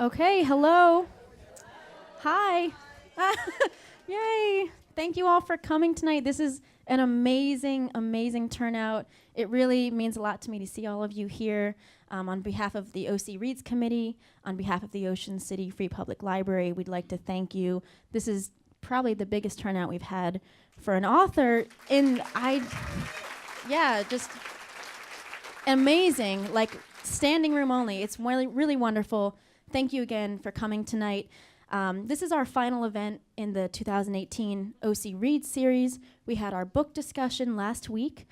Okay, hello. Hi. Yay. Thank you all for coming tonight. This is an amazing, amazing turnout. It really means a lot to me to see all of you here. On behalf of the OC Reads Committee, on behalf of the Ocean City Free Public Library, we'd like to thank you. This is probably the biggest turnout we've had for an author just amazing, like standing room only. It's really, really wonderful. Thank you again for coming tonight. This is our final event in the 2018 OC Reads series. We had our book discussion last week.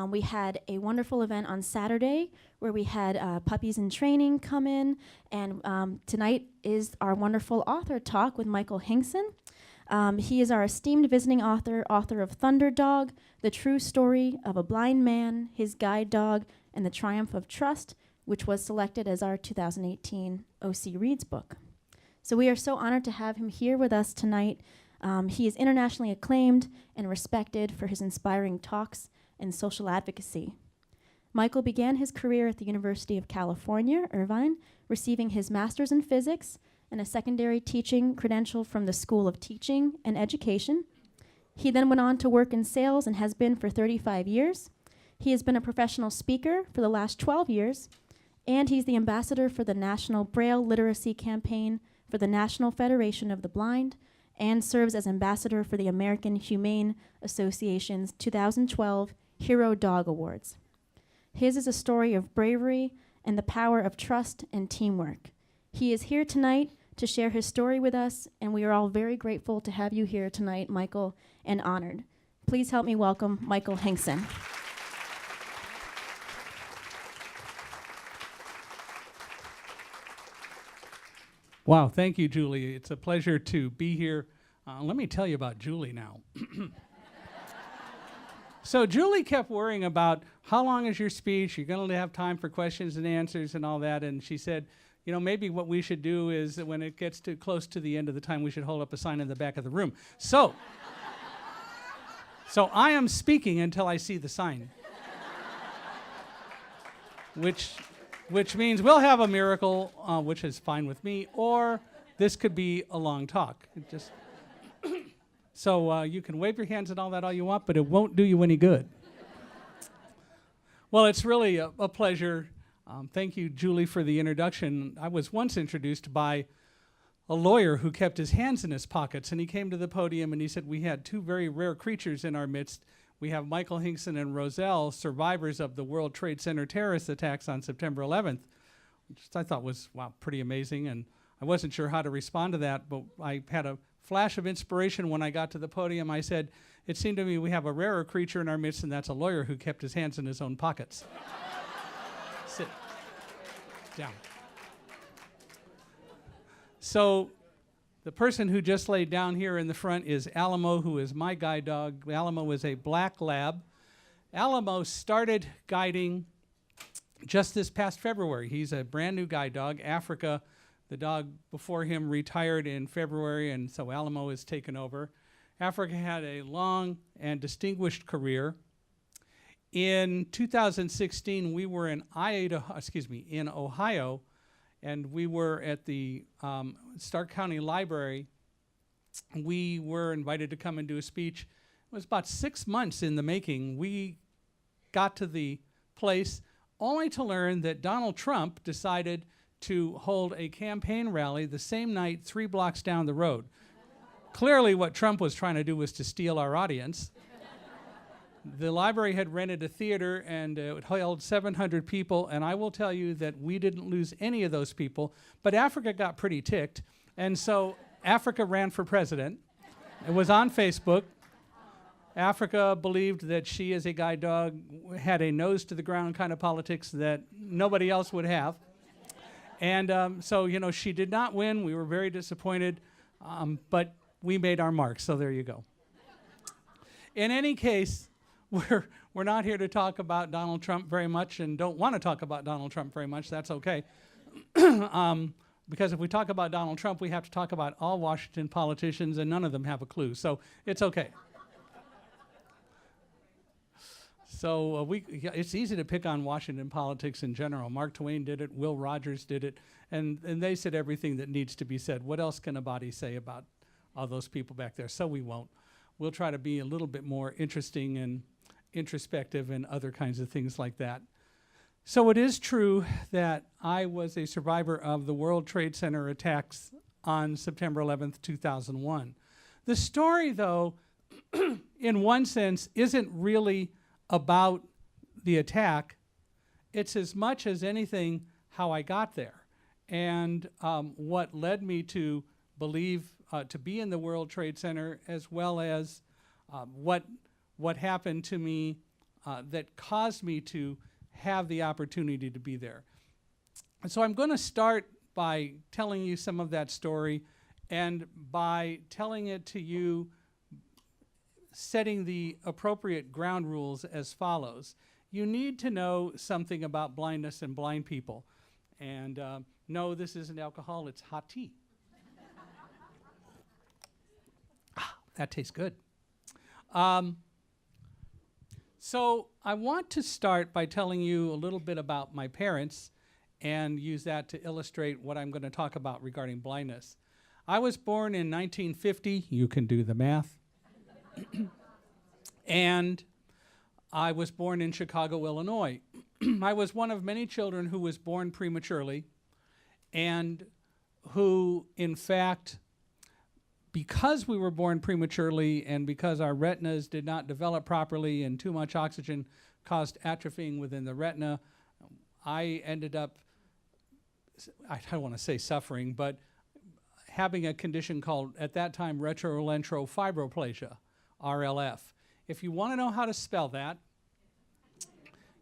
We had a wonderful event on Saturday where we had puppies in training come in. And tonight is our wonderful author talk with Michael Hingson. He is our esteemed visiting author of Thunderdog, The True Story of a Blind Man, His Guide Dog, and the Triumph of Trust, which was selected as our 2018 OC Reads book. So we are so honored to have him here with us tonight. He is internationally acclaimed and respected for his inspiring talks and social advocacy. Michael began his career at the University of California, Irvine, receiving his master's in physics and a secondary teaching credential from the School of Teaching and Education. He then went on to work in sales and has been for 35 years. He has been a professional speaker for the last 12 years, and he's the ambassador for the National Braille Literacy Campaign for the National Federation of the Blind, and serves as ambassador for the American Humane Association's 2012 Hero Dog Awards. His is a story of bravery and the power of trust and teamwork. He is here tonight to share his story with us, and we are all very grateful to have you here tonight, Michael, and honored. Please help me welcome Michael Hingson. Wow, thank you, Julie. It's a pleasure to be here. Let me tell you about Julie now. So Julie kept worrying about how long is your speech, you're going to have time for questions and answers and all that, and she said, you know, maybe what we should do is that when it gets too close to the end of the time, we should hold up a sign in the back of the room. So I am speaking until I see the sign, which means we'll have a miracle, which is fine with me, or this could be a long talk. So you can wave your hands and all that all you want, but it won't do you any good. Well, it's really a pleasure. Thank you, Julie, for the introduction. I was once introduced by a lawyer who kept his hands in his pockets, and he came to the podium and he said, we had two very rare creatures in our midst. We have Michael Hingson and Roselle, survivors of the World Trade Center terrorist attacks on September 11th, which I thought was, wow, pretty amazing. And I wasn't sure how to respond to that, but I had a flash of inspiration when I got to the podium. I said, it seemed to me we have a rarer creature in our midst, and that's a lawyer who kept his hands in his own pockets. Sit down. So the person who just laid down here in the front is Alamo, who is my guide dog. Alamo is a black lab. Alamo started guiding just this past February. He's a brand new guide dog. Africa, the dog before him, retired in February, and so Alamo has taken over. Africa had a long and distinguished career. In 2016, we were in Ohio, and we were at the Stark County Library. We were invited to come and do a speech. It was about 6 months in the making. We got to the place only to learn that Donald Trump decided to hold a campaign rally the same night 3 blocks down the road. Clearly what Trump was trying to do was to steal our audience. The library had rented a theater, and it held 700 people, and I will tell you that we didn't lose any of those people, but Africa got pretty ticked, and so Africa ran for president. It was on Facebook. Africa believed that she, as a guide dog, had a nose-to-the-ground kind of politics that nobody else would have. And so, you know, she did not win. We were very disappointed, but we made our mark, so there you go. In any case, we're not here to talk about Donald Trump very much, and don't want to talk about Donald Trump very much. That's okay. Because if we talk about Donald Trump, we have to talk about all Washington politicians, and none of them have a clue, so it's okay. So it's easy to pick on Washington politics in general. Mark Twain did it, Will Rogers did it, And they said everything that needs to be said. What else can a body say about all those people back there? So we won't. We'll try to be a little bit more interesting and introspective and other kinds of things like that. So it is true that I was a survivor of the World Trade Center attacks on September 11th, 2001. The story, though, in one sense, isn't really about the attack. It's as much as anything how I got there and what led me to believe to be in the World Trade Center, as well as what happened to me that caused me to have the opportunity to be there. And so I'm going to start by telling you some of that story, and by telling it to you, setting the appropriate ground rules as follows. You need to know something about blindness and blind people. And no, this isn't alcohol, it's hot tea. That tastes good. So I want to start by telling you a little bit about my parents and use that to illustrate what I'm going to talk about regarding blindness. I was born in 1950. You can do the math. And I was born in Chicago, Illinois. I was one of many children who was born prematurely and who, in fact, because we were born prematurely and because our retinas did not develop properly and too much oxygen caused atrophying within the retina, I ended up, I don't want to say suffering, but having a condition called, at that time, retrolentrofibroplasia, RLF. If you want to know how to spell that,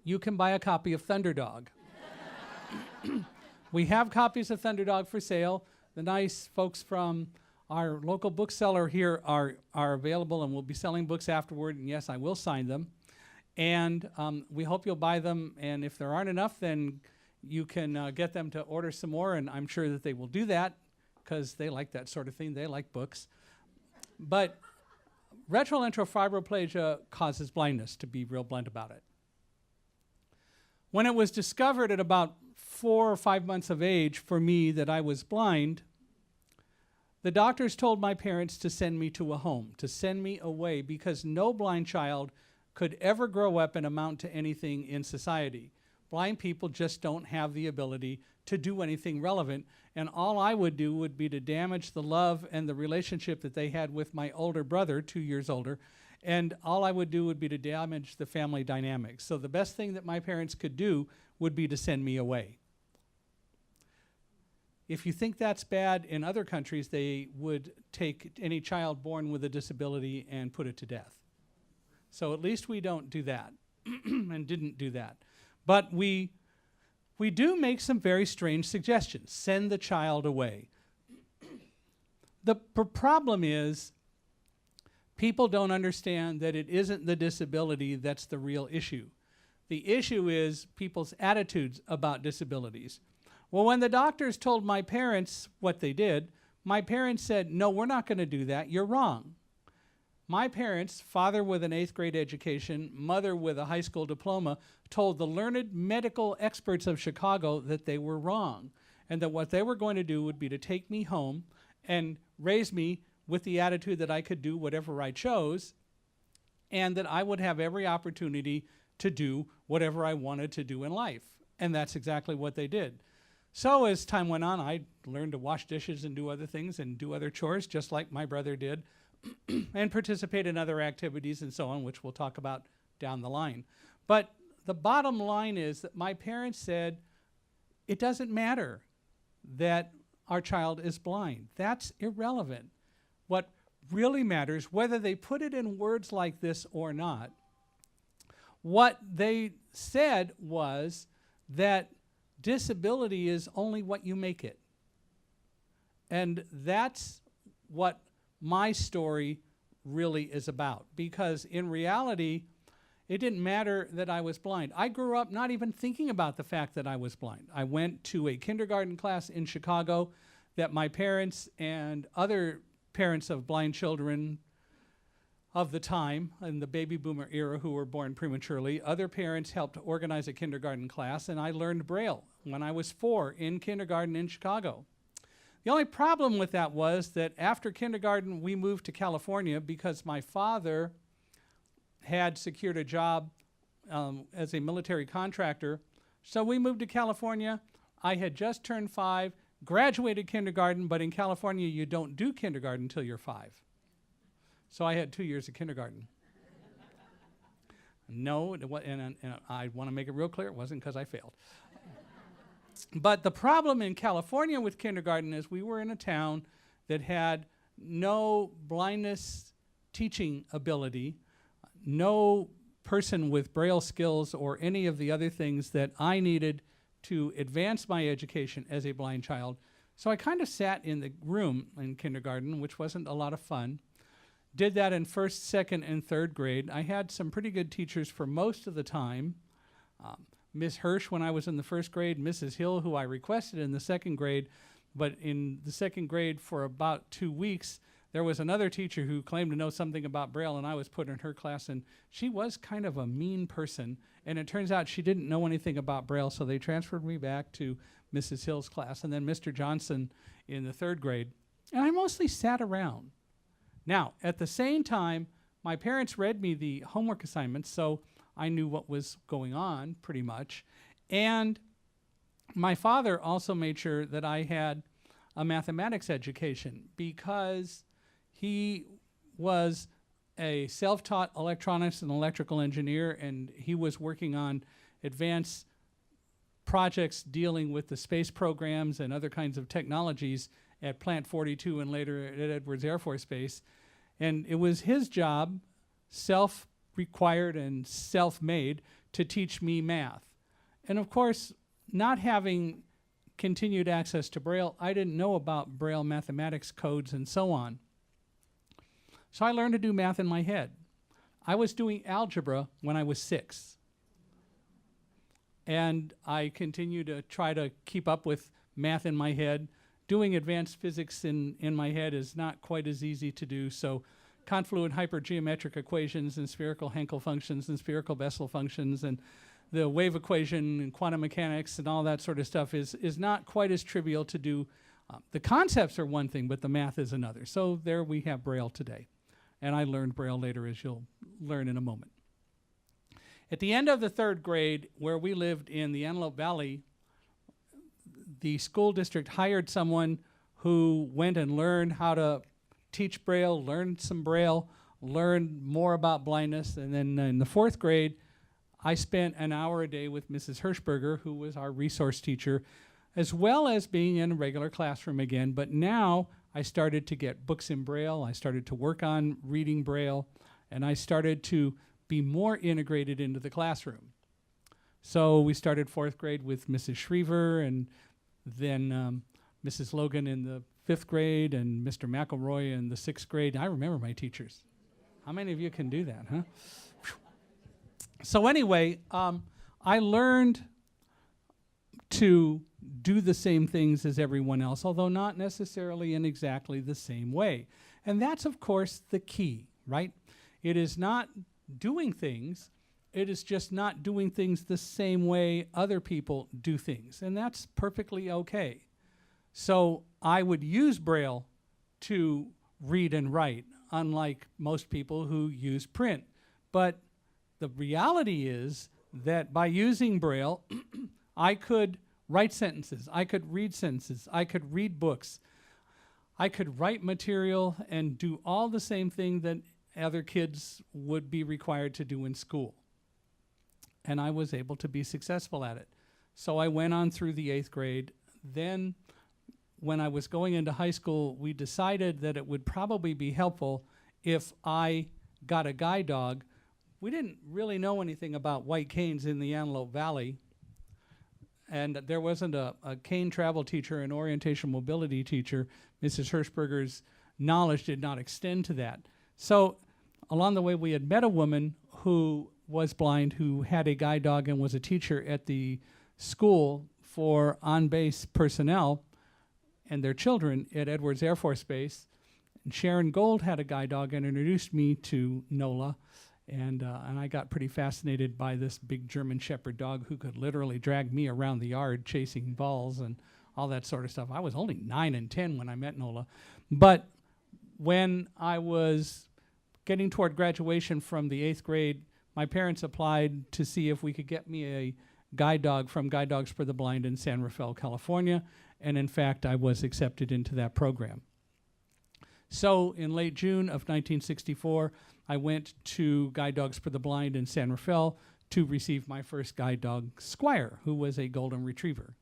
you can buy a copy of Thunderdog. We have copies of Thunderdog for sale. The nice folks from our local bookseller here are available, and we'll be selling books afterward, and yes, I will sign them. And we hope you'll buy them, and if there aren't enough, then you can get them to order some more, and I'm sure that they will do that because they like that sort of thing. They like books. But retrolentrofibroplasia causes blindness, to be real blunt about it. When it was discovered at about 4 or 5 months of age for me that I was blind, the doctors told my parents to send me to a home, to send me away, because no blind child could ever grow up and amount to anything in society. Blind people just don't have the ability to do anything relevant, and all I would do would be to damage the love and the relationship that they had with my older brother, 2 years older, and all I would do would be to damage the family dynamics. So the best thing that my parents could do would be to send me away. If you think that's bad, in other countries, they would take any child born with a disability and put it to death. So at least we don't do that and didn't do that. But we do make some very strange suggestions. Send the child away. The problem is people don't understand that it isn't the disability that's the real issue. The issue is people's attitudes about disabilities. Well, when the doctors told my parents what they did, my parents said, no, we're not going to do that. You're wrong. My parents, father with an 8th grade education, mother with a high school diploma, told the learned medical experts of Chicago that they were wrong, and that what they were going to do would be to take me home and raise me with the attitude that I could do whatever I chose, and that I would have every opportunity to do whatever I wanted to do in life. And that's exactly what they did. So as time went on, I learned to wash dishes and do other things and do other chores, just like my brother did, and participate in other activities and so on, which we'll talk about down the line. But the bottom line is that my parents said, it doesn't matter that our child is blind. That's irrelevant. What really matters, whether they put it in words like this or not, what they said was that disability is only what you make it. And that's what my story really is about, because in reality, it didn't matter that I was blind. I grew up not even thinking about the fact that I was blind. I went to a kindergarten class in Chicago that my parents and other parents of blind children of the time, in the baby boomer era, who were born prematurely, other parents helped organize a kindergarten class, and I learned Braille when I was 4 in kindergarten in Chicago. The only problem with that was that after kindergarten, we moved to California because my father had secured a job as a military contractor. So we moved to California. I had just turned 5, graduated kindergarten, but in California, you don't do kindergarten until you're 5. So I had 2 years of kindergarten. No, and I want to make it real clear, it wasn't because I failed. But the problem in California with kindergarten is we were in a town that had no blindness teaching ability, no person with Braille skills or any of the other things that I needed to advance my education as a blind child. So I kind of sat in the room in kindergarten, which wasn't a lot of fun. Did that in 1st, 2nd, and 3rd grade. I had some pretty good teachers for most of the time. Miss Hirsch when I was in the 1st grade, Mrs. Hill, who I requested in the 2nd grade, but in the 2nd grade for about 2 weeks, there was another teacher who claimed to know something about Braille, and I was put in her class, and she was kind of a mean person, and it turns out she didn't know anything about Braille, so they transferred me back to Mrs. Hill's class, and then Mr. Johnson in the 3rd grade, and I mostly sat around. Now, at the same time, my parents read me the homework assignments, so I knew what was going on pretty much. And my father also made sure that I had a mathematics education because he was a self-taught electronics and electrical engineer, and he was working on advanced projects dealing with the space programs and other kinds of technologies at Plant 42 and later at Edwards Air Force Base. And it was his job, self-required and self-made, to teach me math. And of course, not having continued access to Braille, I didn't know about Braille mathematics codes and so on. So I learned to do math in my head. I was doing algebra when I was 6. And I continue to try to keep up with math in my head. Doing advanced physics in my head is not quite as easy to do, so confluent hypergeometric equations and spherical Hankel functions and spherical Bessel functions and the wave equation and quantum mechanics and all that sort of stuff is not quite as trivial to do. The concepts are one thing, but the math is another. So there we have Braille today. And I learned Braille later, as you'll learn in a moment. At the end of the 3rd grade, where we lived in the Antelope Valley, the school district hired someone who went and learned how to teach Braille, learned some Braille, learned more about blindness. And then in the 4th grade, I spent an hour a day with Mrs. Hirschberger, who was our resource teacher, as well as being in a regular classroom again. But now I started to get books in Braille. I started to work on reading Braille, and I started to be more integrated into the classroom. So we started 4th grade with Mrs. Schriever, and then Mrs. Logan in the 5th grade, and Mr. McElroy in the 6th grade. I remember my teachers. How many of you can do that, huh? So anyway, I learned to do the same things as everyone else, although not necessarily in exactly the same way. And that's, of course, the key, right? It is not doing things. It is just not doing things the same way other people do things. And that's perfectly okay. So I would use Braille to read and write, unlike most people who use print. But the reality is that by using Braille, I could write sentences, I could read sentences, I could read books, I could write material and do all the same thing that other kids would be required to do in school. And I was able to be successful at it. So I went on through the 8th grade. Then when I was going into high school, we decided that it would probably be helpful if I got a guide dog. We didn't really know anything about white canes in the Antelope Valley. And there wasn't a cane travel teacher, an orientation mobility teacher. Mrs. Hirschberger's knowledge did not extend to that. So along the way, we had met a woman who was blind, who had a guide dog and was a teacher at the school for on-base personnel and their children at Edwards Air Force Base. And Sharon Gold had a guide dog and introduced me to NOLA. And I got pretty fascinated by this big German Shepherd dog who could literally drag me around the yard chasing balls and all that sort of stuff. I was only 9 and 10 when I met Nola. But when I was getting toward graduation from the 8th grade, my parents applied to see if we could get me a guide dog from Guide Dogs for the Blind in San Rafael, California. And in fact, I was accepted into that program. So in late June of 1964, I went to Guide Dogs for the Blind in San Rafael to receive my first guide dog, Squire, who was a golden retriever.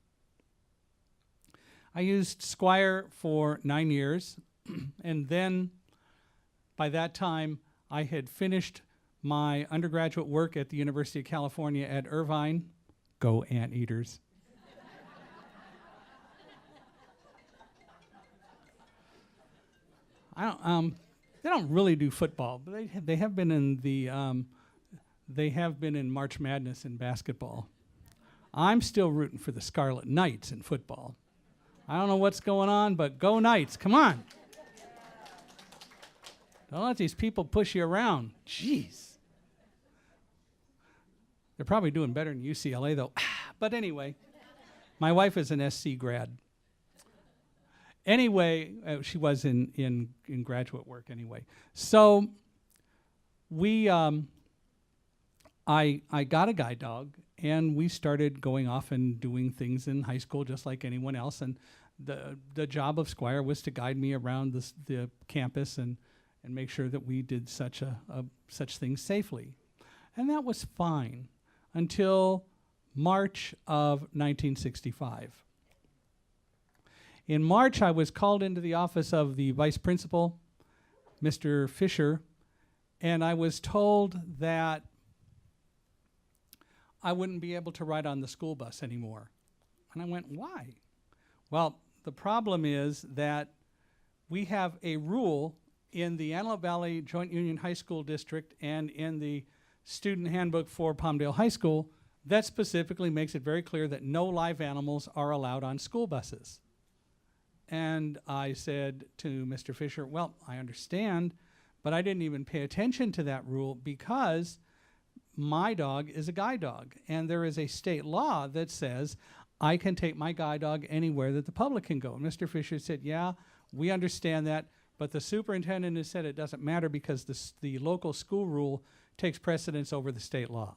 I used Squire for 9 years, and then by that time, I had finished my undergraduate work at the University of California at Irvine. Go Anteaters. They don't really do football, but they have been in March Madness in basketball. I'm still rooting for the Scarlet Knights in football. I don't know what's going on, but go Knights! Come on! Don't let these people push you around. Jeez. They're probably doing better than UCLA though. But anyway, my wife is an SC grad. Anyway, she was in graduate work anyway. So I got a guide dog, and we started going off and doing things in high school just like anyone else. And the job of Squire was to guide me around the campus and make sure that we did such things safely. And that was fine until March of 1965. In March, I was called into the office of the vice principal, Mr. Fisher, and I was told that I wouldn't be able to ride on the school bus anymore. And I went, why? Well, the problem is that we have a rule in the Antelope Valley Joint Union High School District and in the student handbook for Palmdale High School that specifically makes it very clear that no live animals are allowed on school buses. And I said to Mr. Fisher, well, I understand, but I didn't even pay attention to that rule because my dog is a guide dog. And there is a state law that says I can take my guide dog anywhere that the public can go. And Mr. Fisher said, yeah, we understand that, but the superintendent has said it doesn't matter because the local school rule takes precedence over the state law.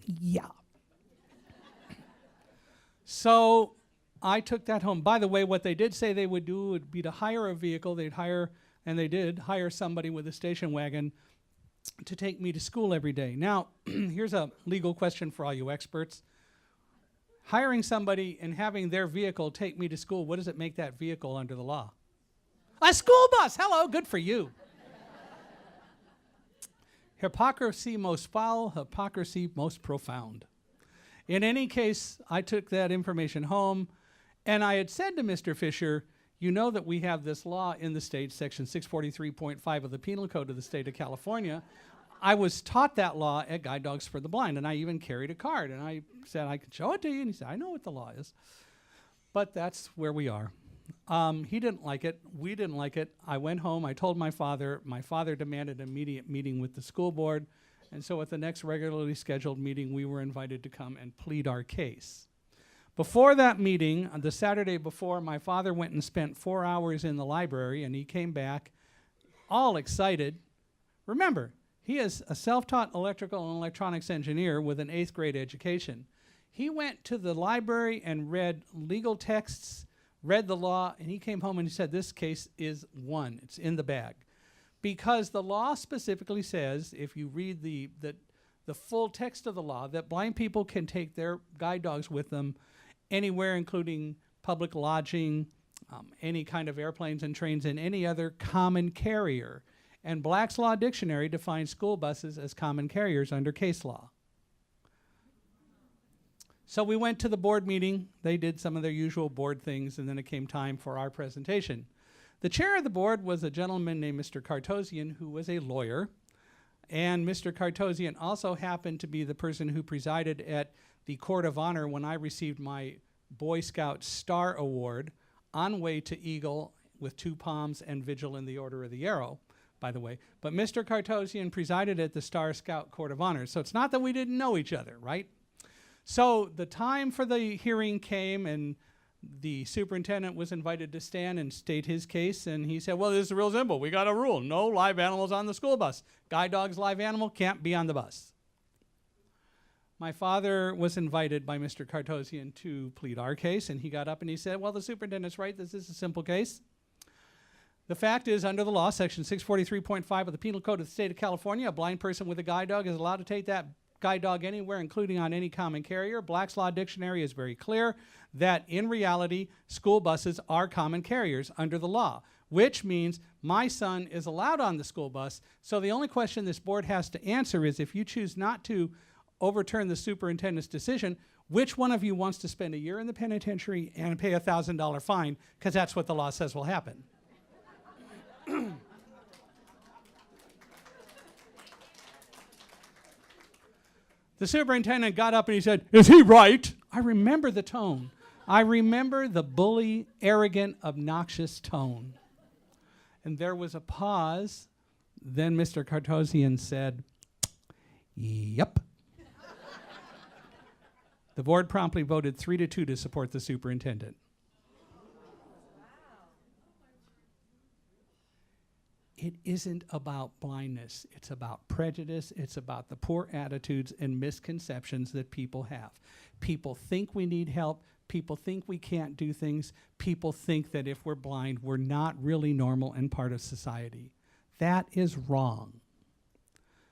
Yeah. So I took that home. By the way, what they did say they would do would be to hire a vehicle. They'd hire, and they did, hire somebody with a station wagon to take me to school every day. Now, here's a legal question for all you experts. Hiring somebody and having their vehicle take me to school, what does it make that vehicle under the law? A school bus! Hello, good for you. Hypocrisy most foul, hypocrisy most profound. In any case, I took that information home, and I had said to Mr. Fisher, you know that we have this law in the state, section 643.5 of the Penal Code of the state of California. I was taught that law at Guide Dogs for the Blind, and I even carried a card, and I said, I could show it to you, and he said, I know what the law is. But that's where we are. He didn't like it. We didn't like it. I went home. I told my father. My father demanded an immediate meeting with the school board. And so at the next regularly scheduled meeting, we were invited to come and plead our case. Before that meeting, the Saturday before, my father went and spent 4 hours in the library, and he came back all excited. Remember, he is a self-taught electrical and electronics engineer with an 8th grade education. He went to the library and read legal texts, read the law, and he came home and he said, this case is won. It's in the bag. Because the law specifically says, if you read the full text of the law, that blind people can take their guide dogs with them anywhere, including public lodging, any kind of airplanes and trains, and any other common carrier. And Black's Law Dictionary defines school buses as common carriers under case law. So we went to the board meeting. They did some of their usual board things, and then it came time for our presentation. The chair of the board was a gentleman named Mr. Kartosian, who was a lawyer. And Mr. Kartosian also happened to be the person who presided at the Court of Honor when I received my Boy Scout Star Award on way to Eagle with 2 palms and Vigil in the Order of the Arrow by the way. But Mr. Cartosian presided at the Star Scout Court of Honor. So it's not that we didn't know each other, right? So the time for the hearing came, and the superintendent was invited to stand and state his case. And he said, well, this is real simple. We got a rule. No live animals on the school bus. Guide dog's live animal can't be on the bus. My father was invited by Mr. Cartosian to plead our case, and he got up and he said, well, the superintendent's right. This is a simple case. The fact is, under the law, section 643.5 of the Penal Code of the State of California, a blind person with a guide dog is allowed to take that guide dog anywhere, including on any common carrier. Black's Law Dictionary is very clear that, in reality, school buses are common carriers under the law, which means my son is allowed on the school bus. So the only question this board has to answer is, if you choose not to overturn the superintendent's decision, which one of you wants to spend a year in the penitentiary and pay a $1,000 fine, because that's what the law says will happen. The superintendent got up and he said, is he right? I remember the tone. I remember the bully, arrogant, obnoxious tone. And there was a pause. Then Mr. Cartosian said, yep. The board promptly voted 3-2 to support the superintendent. It isn't about blindness. It's about prejudice. It's about the poor attitudes and misconceptions that people have. People think we need help. People think we can't do things. People think that if we're blind, we're not really normal and part of society. That is wrong.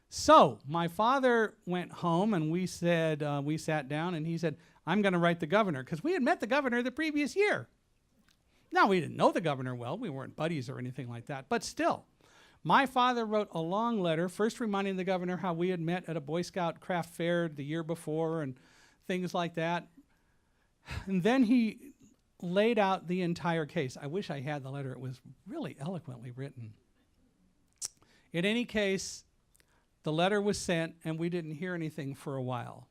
So my father went home, and we sat down, and he said, I'm going to write the governor, because we had met the governor the previous year. Now, we didn't know the governor well. We weren't buddies or anything like that, but still. My father wrote a long letter, first reminding the governor how we had met at a Boy Scout craft fair the year before and things like that. And then he laid out the entire case. I wish I had the letter. It was really eloquently written. In any case, the letter was sent, and we didn't hear anything for a while.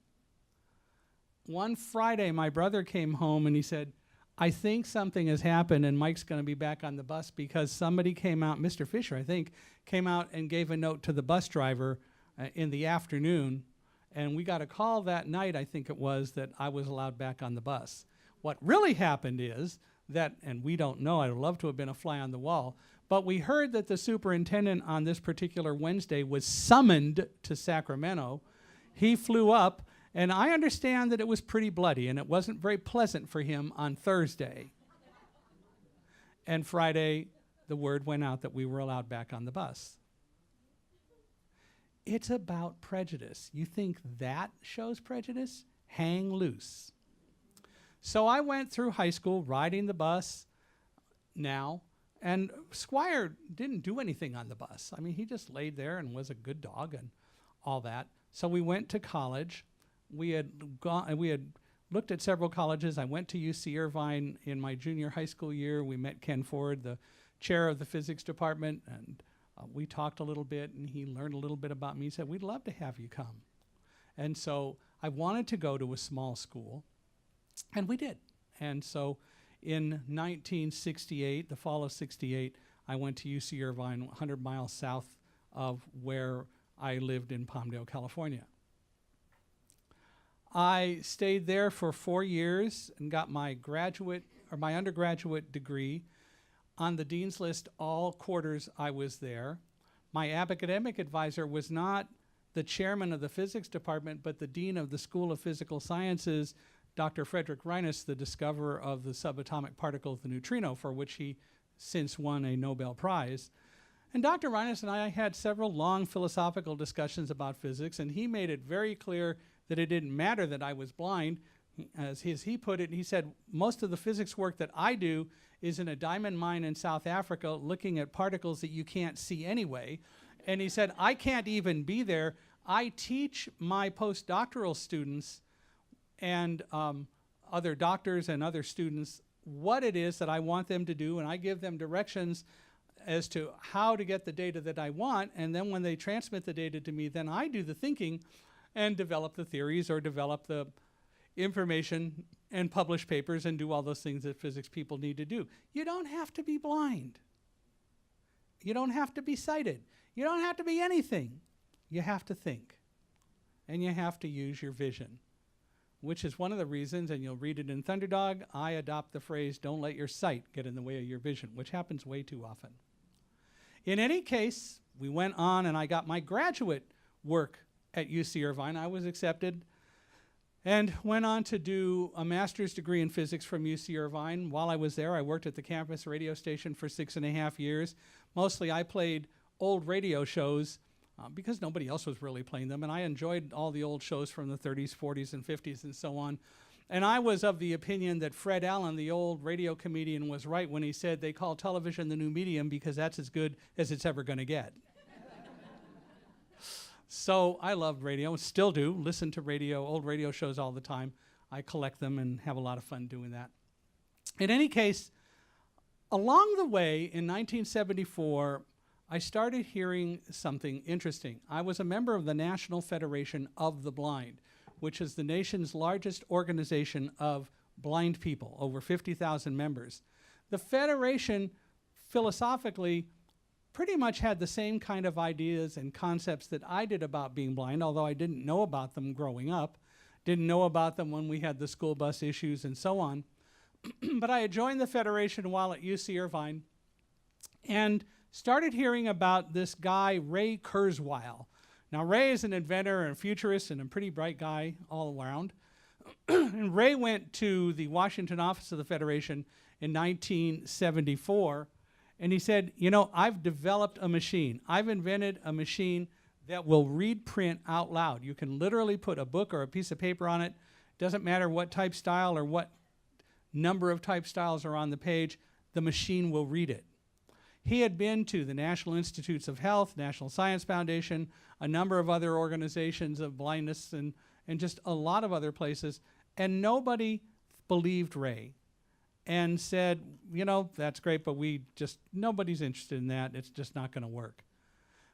One Friday, my brother came home, and he said, I think something has happened, and Mike's going to be back on the bus, because somebody came out, Mr. Fisher, I think, came out and gave a note to the bus driver in the afternoon, and we got a call that night, I think it was, that I was allowed back on the bus. What really happened is that, and we don't know, I'd love to have been a fly on the wall, but we heard that the superintendent on this particular Wednesday was summoned to Sacramento. He flew up, and I understand that it was pretty bloody, and it wasn't very pleasant for him on Thursday. And Friday, the word went out that we were allowed back on the bus. It's about prejudice. You think that shows prejudice? Hang loose. So I went through high school riding the bus now, and Squire didn't do anything on the bus. I mean, he just laid there and was a good dog and all that. So we went to college. We had looked at several colleges. I went to UC Irvine in my junior high school year. We met Ken Ford, the chair of the physics department, and we talked a little bit, and he learned a little bit about me. He said, we'd love to have you come. And so I wanted to go to a small school, and we did. And so in 1968, the fall of 68, I went to UC Irvine, 100 miles south of where I lived in Palmdale, California. I stayed there for 4 years and got my undergraduate degree. On the dean's list, all quarters I was there. My academic advisor was not the chairman of the physics department, but the dean of the School of Physical Sciences, Dr. Frederick Reines, the discoverer of the subatomic particle, the neutrino, for which he since won a Nobel Prize. And Dr. Reines and I had several long philosophical discussions about physics, and he made it very clear that it didn't matter that I was blind. As he put it, he said, most of the physics work that I do is in a diamond mine in South Africa looking at particles that you can't see anyway. And he said, I can't even be there. I teach my postdoctoral students and other doctors and other students what it is that I want them to do, and I give them directions as to how to get the data that I want, and then when they transmit the data to me, then I do the thinking and develop the theories or develop the information and publish papers and do all those things that physics people need to do. You don't have to be blind. You don't have to be sighted. You don't have to be anything. You have to think. And you have to use your vision, which is one of the reasons, and you'll read it in Thunderdog, I adopt the phrase, don't let your sight get in the way of your vision, which happens way too often. In any case, we went on and I got my graduate work at UC Irvine. I was accepted and went on to do a master's degree in physics from UC Irvine. While I was there, I worked at the campus radio station for 6.5 years. Mostly I played old radio shows because nobody else was really playing them, and I enjoyed all the old shows from the 30s, 40s, and 50s and so on. And I was of the opinion that Fred Allen, the old radio comedian, was right when he said they call television the new medium because that's as good as it's ever going to get. So I loved radio, still do, listen to radio, old radio shows all the time. I collect them and have a lot of fun doing that. In any case, along the way in 1974, I started hearing something interesting. I was a member of the National Federation of the Blind, which is the nation's largest organization of blind people, over 50,000 members. The Federation, philosophically, pretty much had the same kind of ideas and concepts that I did about being blind, although I didn't know about them growing up, didn't know about them when we had the school bus issues and so on. But I had joined the Federation while at UC Irvine and started hearing about this guy, Ray Kurzweil. Now, Ray is an inventor and a futurist and a pretty bright guy all around. And Ray went to the Washington office of the Federation in 1974, and he said, you know, I've developed a machine. I've invented a machine that will read print out loud. You can literally put a book or a piece of paper on it. Doesn't matter what type style or what number of type styles are on the page, the machine will read it. He had been to the National Institutes of Health, National Science Foundation, a number of other organizations of blindness and just a lot of other places, and nobody believed Ray and said, you know, that's great, but nobody's interested in that. It's just not going to work.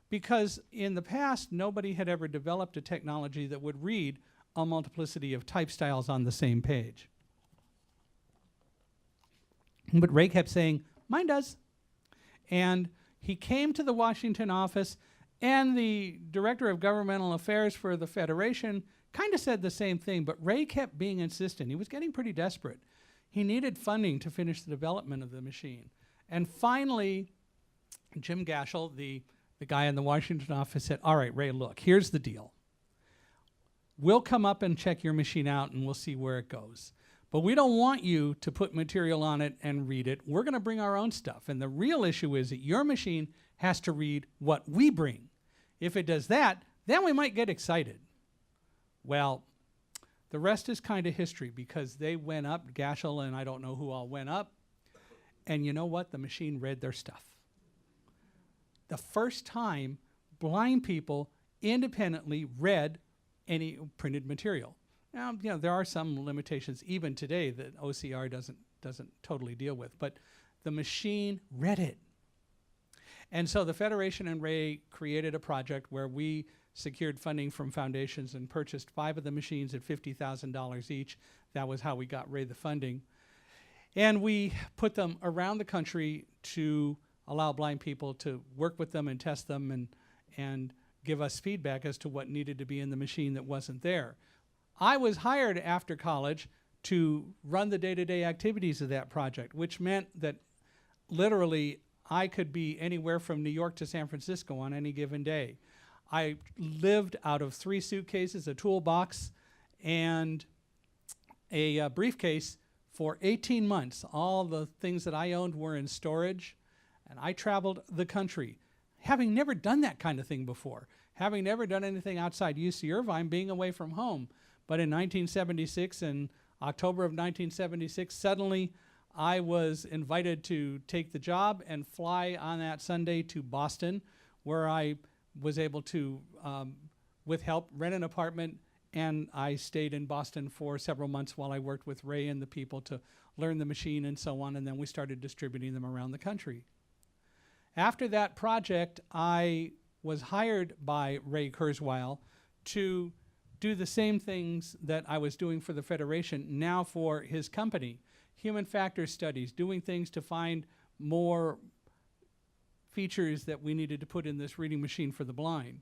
Because in the past, nobody had ever developed a technology that would read a multiplicity of type styles on the same page. But Ray kept saying, mine does. And he came to the Washington office, and the director of governmental affairs for the Federation kind of said the same thing, but Ray kept being insistent. He was getting pretty desperate. He needed funding to finish the development of the machine. And finally, Jim Gashel, the guy in the Washington office, said, all right, Ray, look, here's the deal. We'll come up and check your machine out, and we'll see where it goes. But we don't want you to put material on it and read it. We're going to bring our own stuff. And the real issue is that your machine has to read what we bring. If it does that, then we might get excited. Well, the rest is kind of history, because they went up, Gashel and I don't know who all went up, and you know what? The machine read their stuff. The first time blind people independently read any printed material. Now, you know, there are some limitations even today that OCR doesn't totally deal with, but the machine read it. And so the Federation and Ray created a project where we secured funding from foundations and purchased 5 of the machines at $50,000 each. That was how we got Ray the funding. And we put them around the country to allow blind people to work with them and test them and give us feedback as to what needed to be in the machine that wasn't there. I was hired after college to run the day-to-day activities of that project, which meant that literally I could be anywhere from New York to San Francisco on any given day. I lived out of 3 suitcases, a toolbox, and a briefcase for 18 months. All the things that I owned were in storage, and I traveled the country, having never done that kind of thing before, having never done anything outside UC Irvine, being away from home. But in 1976, in October of 1976, suddenly I was invited to take the job and fly on that Sunday to Boston, where I was able to, with help, rent an apartment, and I stayed in Boston for several months while I worked with Ray and the people to learn the machine and so on, and then we started distributing them around the country. After that project, I was hired by Ray Kurzweil to do the same things that I was doing for the Federation, now for his company, human factor studies, doing things to find more features that we needed to put in this reading machine for the blind.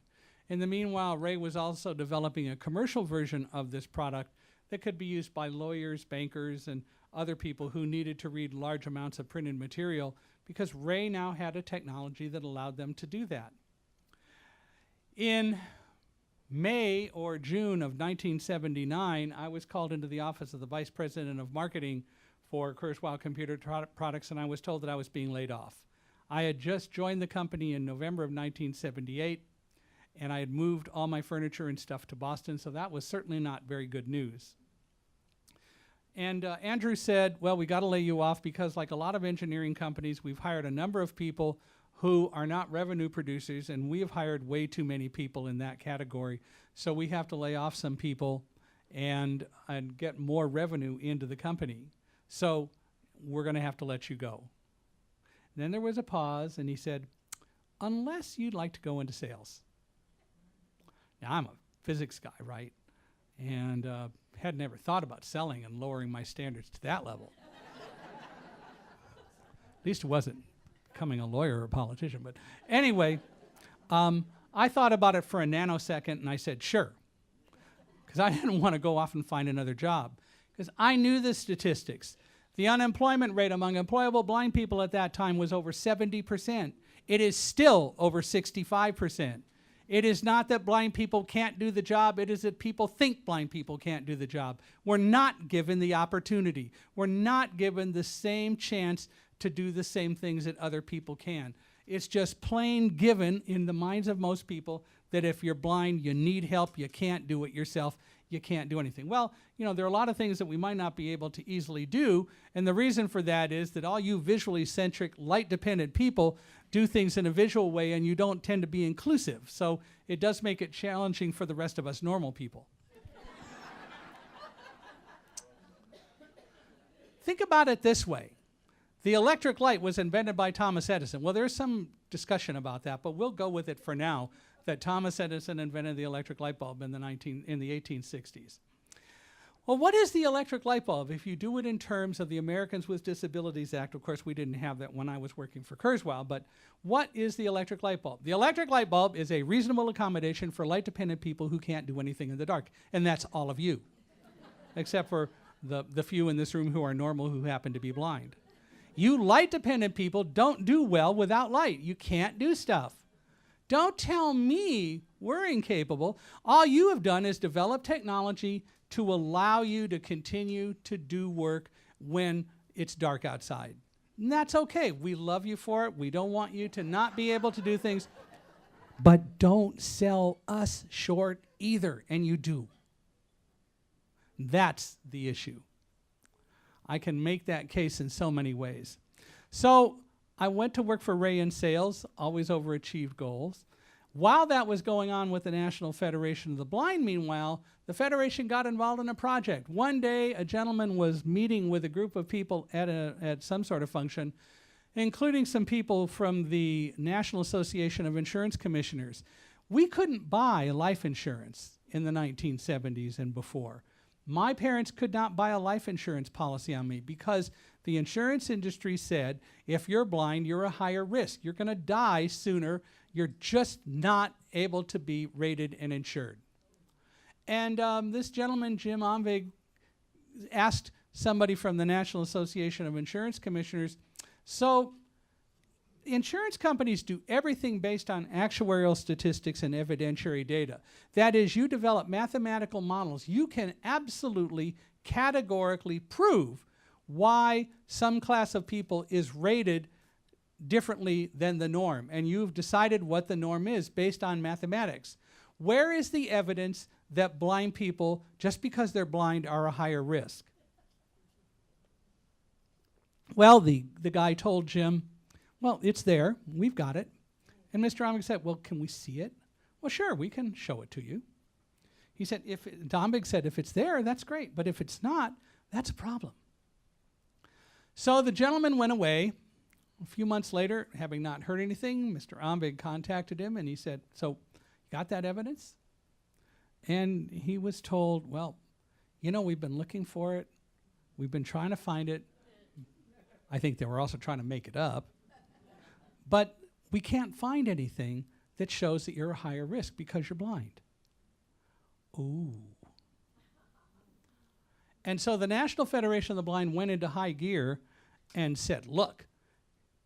In the meanwhile, Ray was also developing a commercial version of this product that could be used by lawyers, bankers, and other people who needed to read large amounts of printed material, because Ray now had a technology that allowed them to do that. In May or June of 1979, I was called into the office of the Vice President of Marketing for Kurzweil Computer Products, and I was told that I was being laid off. I had just joined the company in November of 1978, and I had moved all my furniture and stuff to Boston, so that was certainly not very good news. And Andrew said, well, we got to lay you off because, like a lot of engineering companies, we've hired a number of people who are not revenue producers, and we have hired way too many people in that category. So we have to lay off some people and get more revenue into the company. So we're going to have to let you go. And then there was a pause, and he said, unless you'd like to go into sales. Now, I'm a physics guy, right? And had never thought about selling and lowering my standards to that level. At least it wasn't becoming a lawyer or a politician. But anyway, I thought about it for a nanosecond, and I said, sure. Because I didn't want to go off and find another job. Because I knew the statistics. The unemployment rate among employable blind people at that time was over 70%. It is still over 65%. It is not that blind people can't do the job. It is that people think blind people can't do the job. We're not given the opportunity. We're not given the same chance to do the same things that other people can. It's just plain given in the minds of most people that if you're blind, you need help, you can't do it yourself, you can't do anything. Well, you know, there are a lot of things that we might not be able to easily do, and the reason for that is that all you visually centric, light-dependent people do things in a visual way, and you don't tend to be inclusive. So it does make it challenging for the rest of us normal people. Think about it this way. The electric light was invented by Thomas Edison. Well, there's some discussion about that, but we'll go with it for now, that Thomas Edison invented the electric light bulb in the 1860s. Well, what is the electric light bulb? If you do it in terms of the Americans with Disabilities Act, of course, we didn't have that when I was working for Kurzweil, but what is the electric light bulb? The electric light bulb is a reasonable accommodation for light-dependent people who can't do anything in the dark, and that's all of you, except for the few in this room who are normal who happen to be blind. You light-dependent people don't do well without light. You can't do stuff. Don't tell me we're incapable. All you have done is develop technology to allow you to continue to do work when it's dark outside. And that's okay. We love you for it. We don't want you to not be able to do things. But don't sell us short either, and you do. That's the issue. I can make that case in so many ways. So I went to work for Ray in sales, always overachieved goals. While that was going on with the National Federation of the Blind, meanwhile, the Federation got involved in a project. One day, a gentleman was meeting with a group of people at some sort of function, including some people from the National Association of Insurance Commissioners. We couldn't buy life insurance in the 1970s and before. My parents could not buy a life insurance policy on me because the insurance industry said, if you're blind, you're a higher risk. You're going to die sooner. You're just not able to be rated and insured. And this gentleman, Jim Omvig, asked somebody from the National Association of Insurance Commissioners, so insurance companies do everything based on actuarial statistics and evidentiary data. That is, you develop mathematical models. You can absolutely, categorically prove why some class of people is rated differently than the norm, and you've decided what the norm is based on mathematics. Where is the evidence that blind people, just because they're blind, are a higher risk? Well, the guy told Jim, well, it's there. We've got it. And Mr. Omvig said, well, can we see it? Well, sure, we can show it to you. He said, Omvig said, if it's there, that's great. But if it's not, that's a problem. So the gentleman went away. A few months later, having not heard anything, Mr. Omvig contacted him, and he said, so, got that evidence? And he was told, well, you know, we've been looking for it. We've been trying to find it. I think they were also trying to make it up. But we can't find anything that shows that you're a higher risk because you're blind. Ooh. And so the National Federation of the Blind went into high gear and said, look,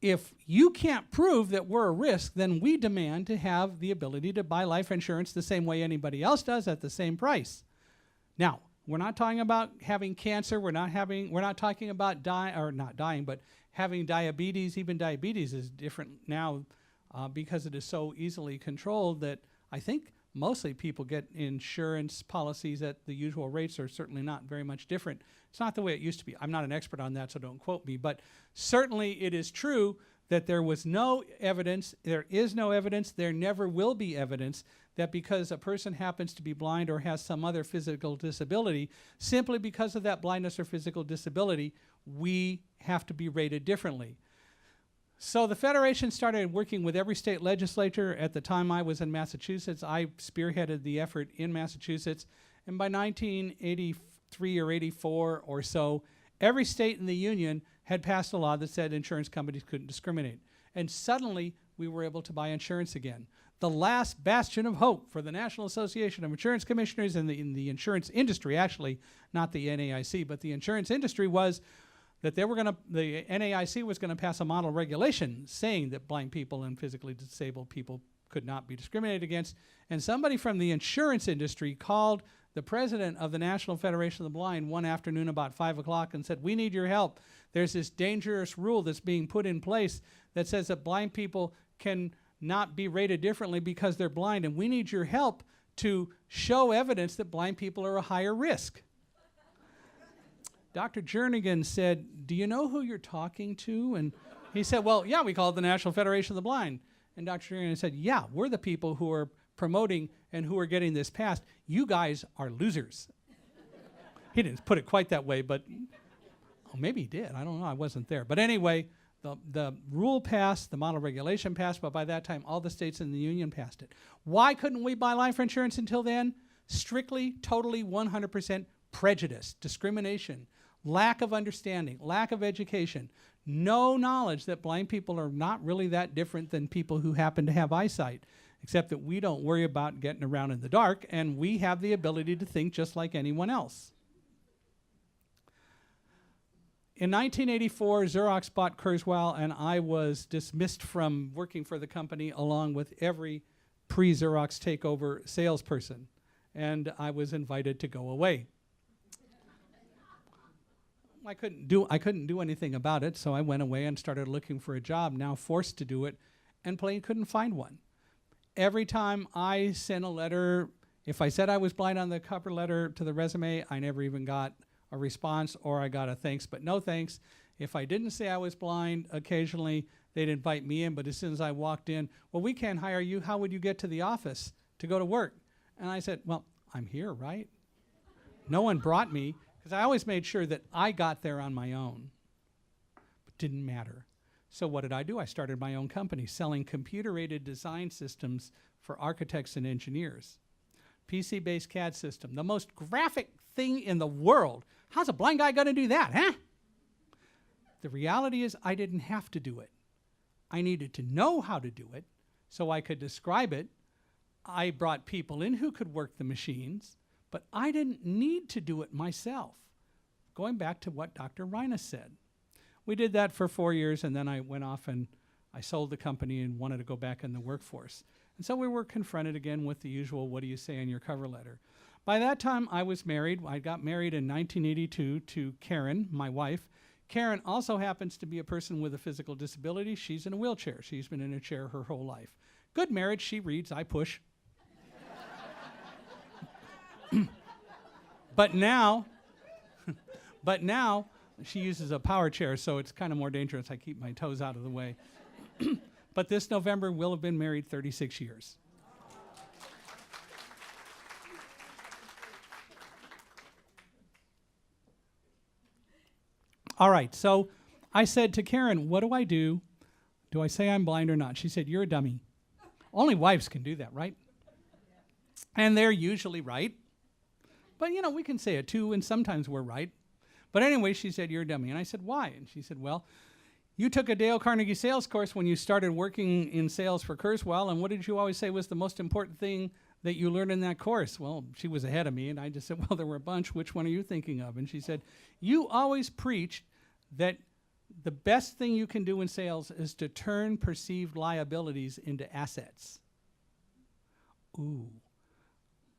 if you can't prove that we're a risk, then we demand to have the ability to buy life insurance the same way anybody else does at the same price. Now, we're not talking about having cancer. We're not talking about not dying, but having diabetes. Even diabetes is different now because it is so easily controlled that I think mostly people get insurance policies at the usual rates, are certainly not very much different. It's not the way it used to be. I'm not an expert on that, so don't quote me. But certainly it is true that there was no evidence, there is no evidence, there never will be evidence that because a person happens to be blind or has some other physical disability, simply because of that blindness or physical disability, we have to be rated differently. So the Federation started working with every state legislature. At the time I was in Massachusetts, I spearheaded the effort in Massachusetts. And by 1983 or 84 or so, every state in the union had passed a law that said insurance companies couldn't discriminate. And suddenly we were able to buy insurance again. The last bastion of hope for the National Association of Insurance Commissioners and in the insurance industry, actually, not the NAIC, but the insurance industry, was that the NAIC was going to pass a model regulation saying that blind people and physically disabled people could not be discriminated against. And somebody from the insurance industry called the president of the National Federation of the Blind one afternoon about 5 o'clock and said, we need your help. There's this dangerous rule that's being put in place that says that blind people can not be rated differently because they're blind, and we need your help to show evidence that blind people are a higher risk. Dr. Jernigan said, do you know who you're talking to? And he said, well, yeah, we call it the National Federation of the Blind. And Dr. Jernigan said, yeah, we're the people who are promoting and who are getting this passed. You guys are losers. He didn't put it quite that way, but maybe he did. I don't know. I wasn't there. But anyway, the rule passed, the model regulation passed, but by that time, all the states in the union passed it. Why couldn't we buy life insurance until then? Strictly, totally, 100% prejudice, discrimination, lack of understanding, lack of education, no knowledge that blind people are not really that different than people who happen to have eyesight, except that we don't worry about getting around in the dark, and we have the ability to think just like anyone else. In 1984, Xerox bought Kurzweil, and I was dismissed from working for the company along with every pre-Xerox takeover salesperson, and I was invited to go away. I couldn't do anything about it, so I went away and started looking for a job, now forced to do it, and plain couldn't find one. Every time I sent a letter, if I said I was blind on the cover letter to the resume, I never even got a response, or I got a thanks but no thanks. If I didn't say I was blind, occasionally they'd invite me in, but as soon as I walked in, well, we can't hire you. How would you get to the office to go to work? And I said, well, I'm here, right? No one brought me, because I always made sure that I got there on my own. But didn't matter. So what did I do? I started my own company selling computer-aided design systems for architects and engineers. PC-based CAD system, the most graphic thing in the world. How's a blind guy going to do that, huh? The reality is I didn't have to do it. I needed to know how to do it so I could describe it. I brought people in who could work the machines, but I didn't need to do it myself. Going back to what Dr. Reines said. We did that for 4 years, and then I went off and I sold the company and wanted to go back in the workforce. And so we were confronted again with the usual, what do you say in your cover letter? By that time, I was married. I got married in 1982 to Karen, my wife. Karen also happens to be a person with a physical disability. She's in a wheelchair. She's been in a chair her whole life. Good marriage. She reads, I push. But now she uses a power chair, so it's kind of more dangerous. I keep my toes out of the way. But this November, we'll have been married 36 years. All right, so I said to Karen, what do I do? Do I say I'm blind or not? She said, you're a dummy. Only wives can do that, right? And they're usually right. But, you know, we can say it too, and sometimes we're right. But anyway, she said, you're a dummy. And I said, why? And she said, well, You took a Dale Carnegie sales course when you started working in sales for Kurzweil, and what did you always say was the most important thing that you learned in that course? Well, she was ahead of me, and I just said, well, there were a bunch. Which one are you thinking of? And she said, you always preached that the best thing you can do in sales is to turn perceived liabilities into assets. Ooh.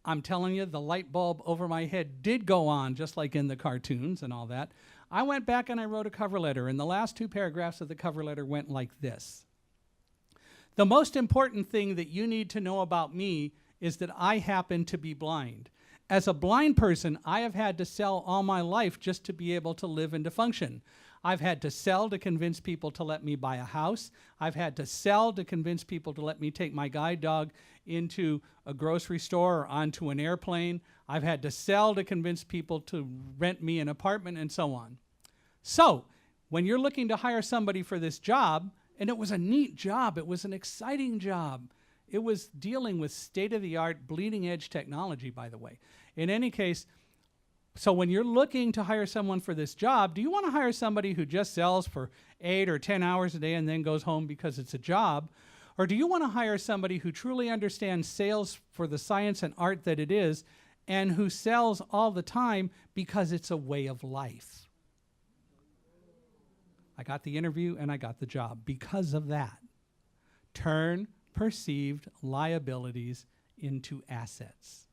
I'm telling you, the light bulb over my head did go on, just like in the cartoons and all that. I went back and I wrote a cover letter, and the last 2 paragraphs of the cover letter went like this. The most important thing that you need to know about me is that I happen to be blind. As a blind person, I have had to sell all my life just to be able to live and to function. I've had to sell to convince people to let me buy a house. I've had to sell to convince people to let me take my guide dog into a grocery store or onto an airplane. I've had to sell to convince people to rent me an apartment and so on. So, when you're looking to hire somebody for this job, and it was a neat job, it was an exciting job. It was dealing with state-of-the-art, bleeding-edge technology, by the way. In any case, so when you're looking to hire someone for this job, do you want to hire somebody who just sells for 8 or 10 hours a day and then goes home because it's a job? Or do you want to hire somebody who truly understands sales for the science and art that it is and who sells all the time because it's a way of life? I got the interview and I got the job because of that. Turn perceived liabilities into assets.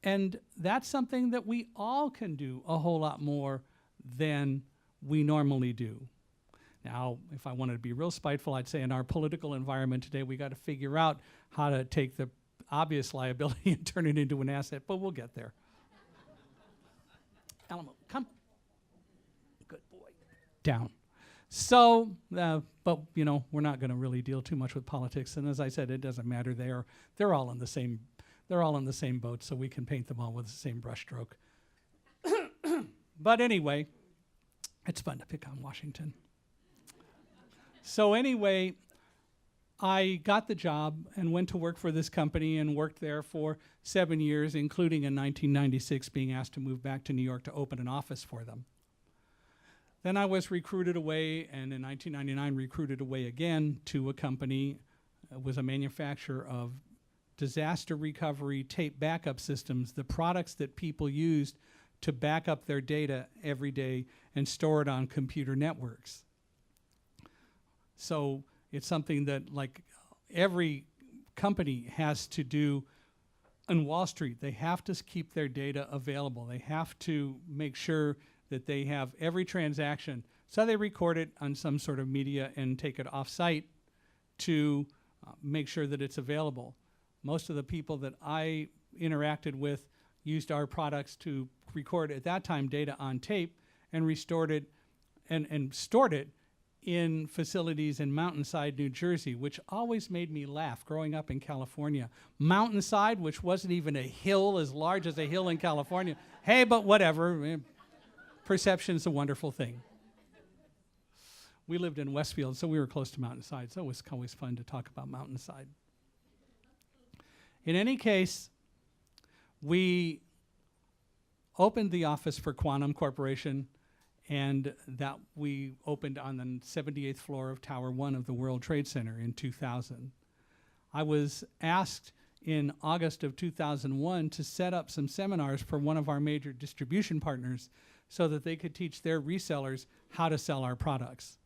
And that's something that we all can do a whole lot more than we normally do. Now, if I wanted to be real spiteful, I'd say in our political environment today, we got to figure out how to take the obvious liability and turn it into an asset, but we'll get there. Alamo, come. Good boy. Down. So, but you know, we're not going to really deal too much with politics. And as I said, it doesn't matter. They're all in the same. They're all in the same boat, so we can paint them all with the same brushstroke. But anyway, it's fun to pick on Washington. So anyway, I got the job and went to work for this company and worked there for 7 years, including in 1996 being asked to move back to New York to open an office for them. Then I was recruited away, and in 1999 recruited away again to a company. It was a manufacturer of disaster recovery tape backup systems, the products that people used to back up their data every day and store it on computer networks. So it's something that like every company has to do on Wall Street. They have to keep their data available. They have to make sure that they have every transaction. So they record it on some sort of media and take it off-site to make sure that it's available. Most of the people that I interacted with used our products to record, at that time, data on tape and restored it and stored it in facilities in Mountainside, New Jersey, which always made me laugh growing up in California. Mountainside, which wasn't even a hill as large as a hill in California. Hey, but whatever. Perception's a wonderful thing. We lived in Westfield, so we were close to Mountainside, so it was always fun to talk about Mountainside. In any case, we opened the office for Quantum Corporation, and that we opened on the 78th floor of Tower 1 of the World Trade Center in 2000. I was asked in August of 2001 to set up some seminars for one of our major distribution partners so that they could teach their resellers how to sell our products.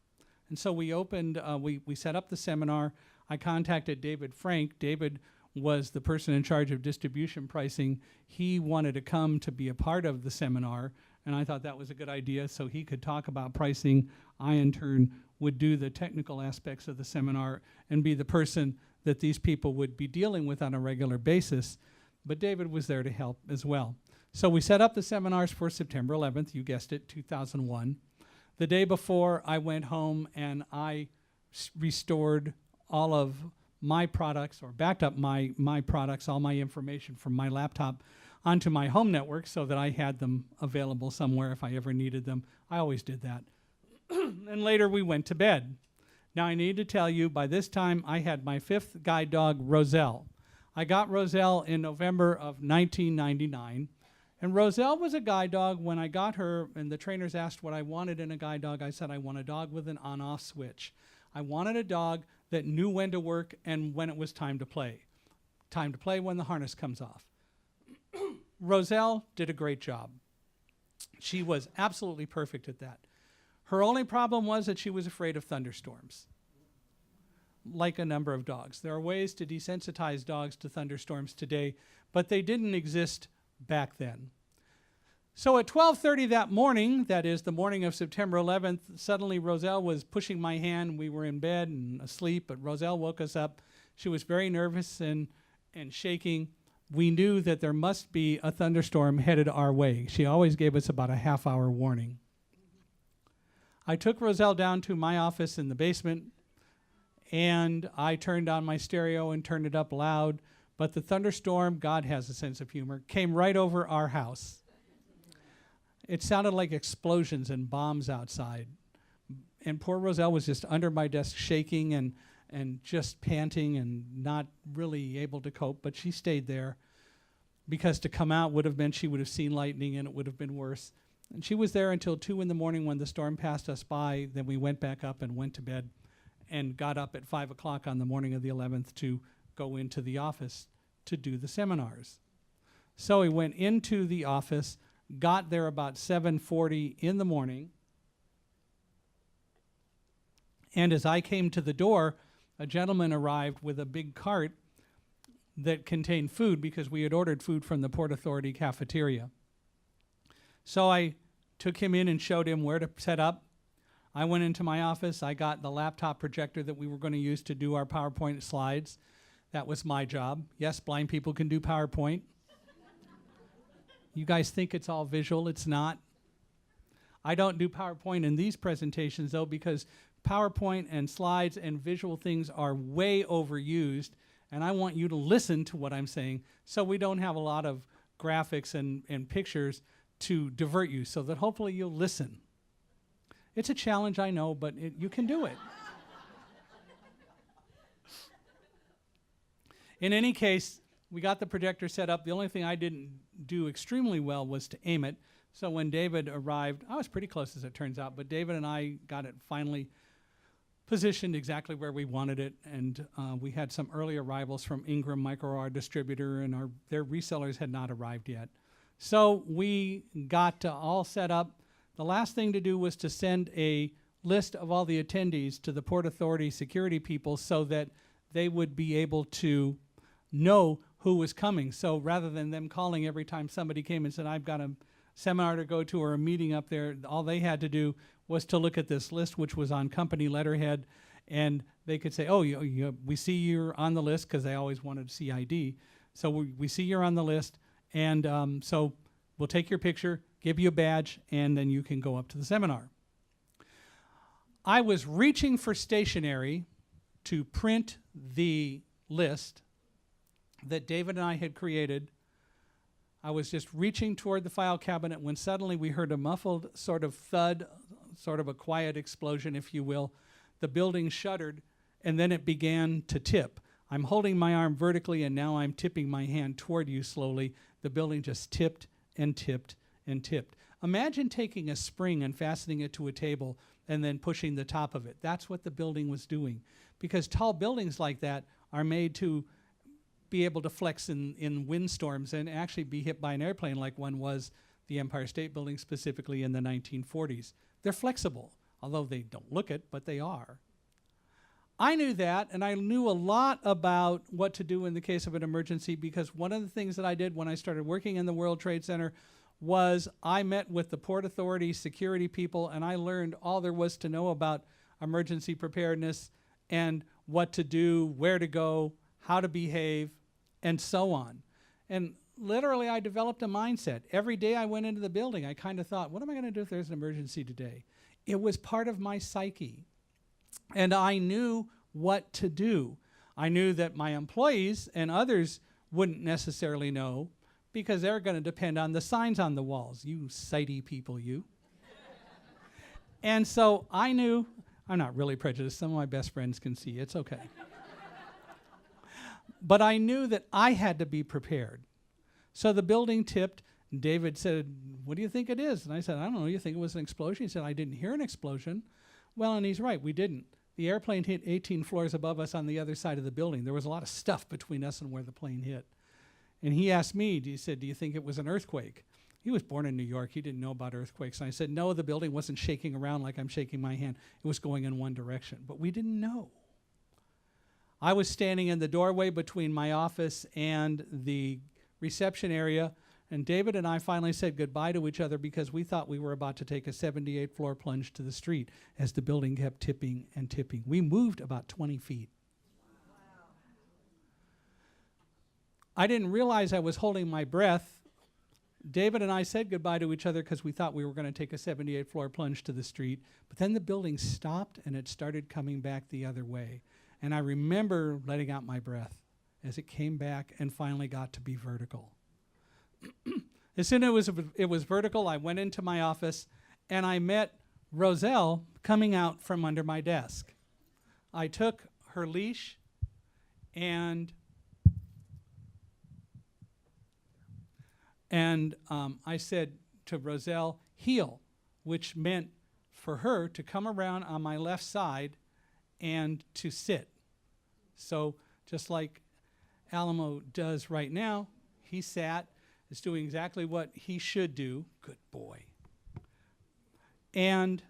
And so we opened, we set up the seminar. I contacted David Frank. David was the person in charge of distribution pricing. He wanted to come to be a part of the seminar, and I thought that was a good idea so he could talk about pricing. I, in turn, would do the technical aspects of the seminar and be the person that these people would be dealing with on a regular basis. But David was there to help as well. So we set up the seminars for September 11th, you guessed it, 2001. The day before, I went home and I restored all of my products, or backed up my products, all my information from my laptop onto my home network so that I had them available somewhere if I ever needed them. I always did that. And later we went to bed. Now I need to tell you, by this time I had my 5th guide dog, Roselle. I got Roselle in November of 1999, And Roselle was a guide dog. When I got her and the trainers asked what I wanted in a guide dog, I said I want a dog with an on-off switch. I wanted a dog that knew when to work and when it was time to play. Time to play when the harness comes off. Roselle did a great job. She was absolutely perfect at that. Her only problem was that she was afraid of thunderstorms, like a number of dogs. There are ways to desensitize dogs to thunderstorms today, but they didn't exist back then. So at 12:30 that morning, that is the morning of September 11th, suddenly Roselle was pushing my hand. We were in bed and asleep, but Roselle woke us up. She was very nervous and shaking. We knew that there must be a thunderstorm headed our way. She always gave us about a half-hour warning. I took Roselle down to my office in the basement, and I turned on my stereo and turned it up loud. But the thunderstorm, God has a sense of humor, came right over our house. It sounded like explosions and bombs outside. And poor Roselle was just under my desk shaking and just panting and not really able to cope. But she stayed there because to come out would have meant she would have seen lightning and it would have been worse. And she was there until 2 in the morning when the storm passed us by. Then we went back up and went to bed and got up at 5 o'clock on the morning of the 11th to go into the office to do the seminars. So we went into the office, got there about 7:40 in the morning, and as I came to the door, a gentleman arrived with a big cart that contained food because we had ordered food from the Port Authority cafeteria. So I took him in and showed him where to set up. I went into my office. I got the laptop projector that we were going to use to do our PowerPoint slides. That was my job. Yes, blind people can do PowerPoint. You guys think it's all visual. It's not. I don't do PowerPoint in these presentations, though, because PowerPoint and slides and visual things are way overused, and I want you to listen to what I'm saying so we don't have a lot of graphics and pictures to divert you, so that hopefully you'll listen. It's a challenge, I know, but you can do it. In any case, we got the projector set up. The only thing I didn't do extremely well was to aim it. So when David arrived, I was pretty close as it turns out, but David and I got it finally positioned exactly where we wanted it. And we had some early arrivals from Ingram Micro, our distributor, and their resellers had not arrived yet. So we got all set up. The last thing to do was to send a list of all the attendees to the Port Authority security people so that they would be able to know who was coming. So rather than them calling every time somebody came and said, I've got a seminar to go to or a meeting up there, all they had to do was to look at this list, which was on company letterhead, and they could say, oh, we see you're on the list, because they always wanted to see ID. So we see you're on the list, and so we'll take your picture, give you a badge, and then you can go up to the seminar. I was reaching for stationery to print the list that David and I had created. I was just reaching toward the file cabinet when suddenly we heard a muffled sort of thud, sort of a quiet explosion, if you will. The building shuddered, and then it began to tip. I'm holding my arm vertically, and now I'm tipping my hand toward you slowly. The building just tipped and tipped and tipped. Imagine taking a spring and fastening it to a table and then pushing the top of it. That's what the building was doing, because tall buildings like that are made to be able to flex in windstorms and actually be hit by an airplane, like one was the Empire State Building specifically in the 1940s. They're flexible, although they don't look it, but they are. I knew that, and I knew a lot about what to do in the case of an emergency, because one of the things that I did when I started working in the World Trade Center was I met with the Port Authority security people, and I learned all there was to know about emergency preparedness and what to do, where to go, how to behave, and so on. And literally, I developed a mindset. Every day I went into the building, I kind of thought, what am I going to do if there's an emergency today? It was part of my psyche. And I knew what to do. I knew that my employees and others wouldn't necessarily know, because they're going to depend on the signs on the walls. You sighty people, you. And so I knew, I'm not really prejudiced. Some of my best friends can see. It's okay. But I knew that I had to be prepared. So the building tipped, And David said, what do you think it is? And I said, I don't know. You think it was an explosion? He said, I didn't hear an explosion. Well, and he's right. We didn't. The airplane hit 18 floors above us on the other side of the building. There was a lot of stuff between us and where the plane hit. And he asked me, he said, do you think it was an earthquake? He was born in New York. He didn't know about earthquakes. And I said, no, the building wasn't shaking around like I'm shaking my hand. It was going in one direction. But we didn't know. I was standing in the doorway between my office and the reception area, and David and I finally said goodbye to each other because we thought we were about to take a 78-floor plunge to the street as the building kept tipping and tipping. We moved about 20 feet. Wow. I didn't realize I was holding my breath. David and I said goodbye to each other because we thought we were going to take a 78-floor plunge to the street, but then the building stopped and it started coming back the other way. And I remember letting out my breath as it came back and finally got to be vertical. As soon as it was vertical, I went into my office and I met Roselle coming out from under my desk. I took her leash and I said to Roselle, heel, which meant for her to come around on my left side and to sit. So just like Alamo does right now, he sat, is doing exactly what he should do. Good boy. And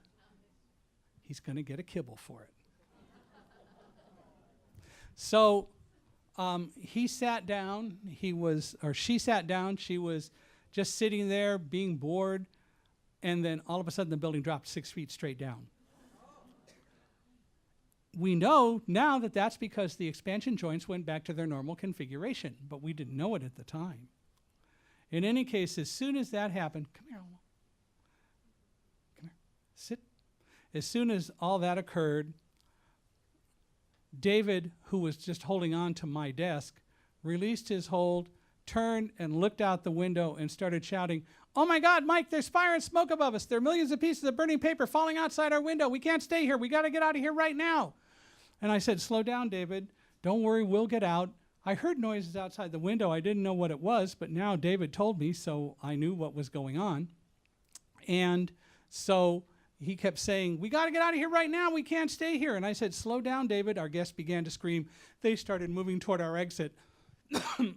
he's going to get a kibble for it. So he sat down. She sat down. She was just sitting there being bored. And then all of a sudden the building dropped 6 feet straight down. We know now that that's because the expansion joints went back to their normal configuration, but we didn't know it at the time. In any case, as soon as that happened, come here, Alma. Come here, sit. As soon as all that occurred, David, who was just holding on to my desk, released his hold, turned and looked out the window and started shouting, "Oh my God, Mike, there's fire and smoke above us. There are millions of pieces of burning paper falling outside our window. We can't stay here. We got to get out of here right now." And I said, "Slow down, David. Don't worry, we'll get out." I heard noises outside the window. I didn't know what it was, but now David told me, so I knew what was going on. And so he kept saying, "We got to get out of here right now. We can't stay here." And I said, "Slow down, David." Our guests began to scream. They started moving toward our exit.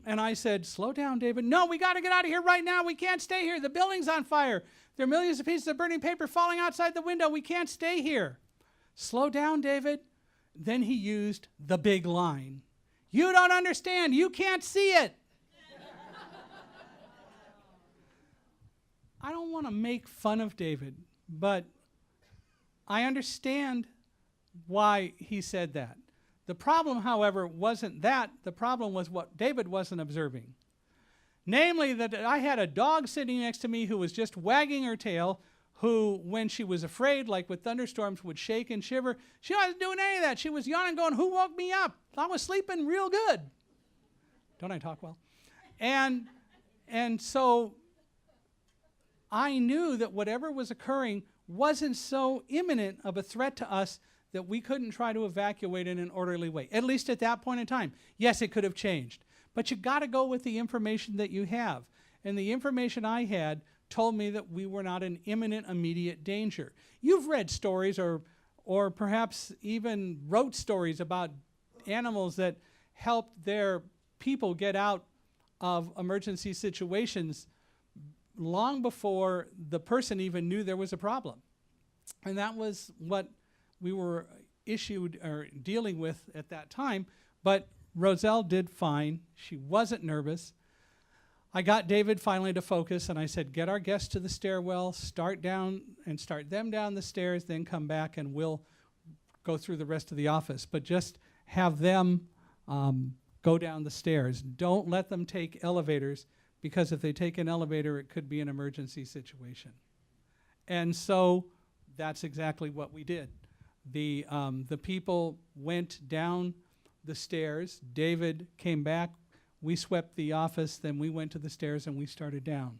And I said, "Slow down, David." "No, we got to get out of here right now. We can't stay here. The building's on fire. There are millions of pieces of burning paper falling outside the window. We can't stay here." "Slow down, David." Then he used the big line. "You don't understand. You can't see it." I don't want to make fun of David, but I understand why he said that. The problem, however, wasn't that. The problem was what David wasn't observing. Namely, that I had a dog sitting next to me who was just wagging her tail, who, when she was afraid, like with thunderstorms, would shake and shiver. She wasn't doing any of that. She was yawning, going, "Who woke me up? I was sleeping real good." Don't I talk well? And so I knew that whatever was occurring wasn't so imminent of a threat to us that we couldn't try to evacuate in an orderly way, at least at that point in time. Yes, it could have changed, but you got to go with the information that you have. And the information I had told me that we were not in imminent, immediate danger. You've read stories or perhaps even wrote stories about animals that helped their people get out of emergency situations long before the person even knew there was a problem. And that was what we were issued or dealing with at that time. But Roselle did fine. She wasn't nervous. I got David finally to focus, and I said, "Get our guests to the stairwell, start them down the stairs, then come back and we'll go through the rest of the office. But just have them go down the stairs. Don't let them take elevators, because if they take an elevator, it could be an emergency situation." And so that's exactly what we did. The people went down the stairs. David came back. We swept the office. Then we went to the stairs and we started down.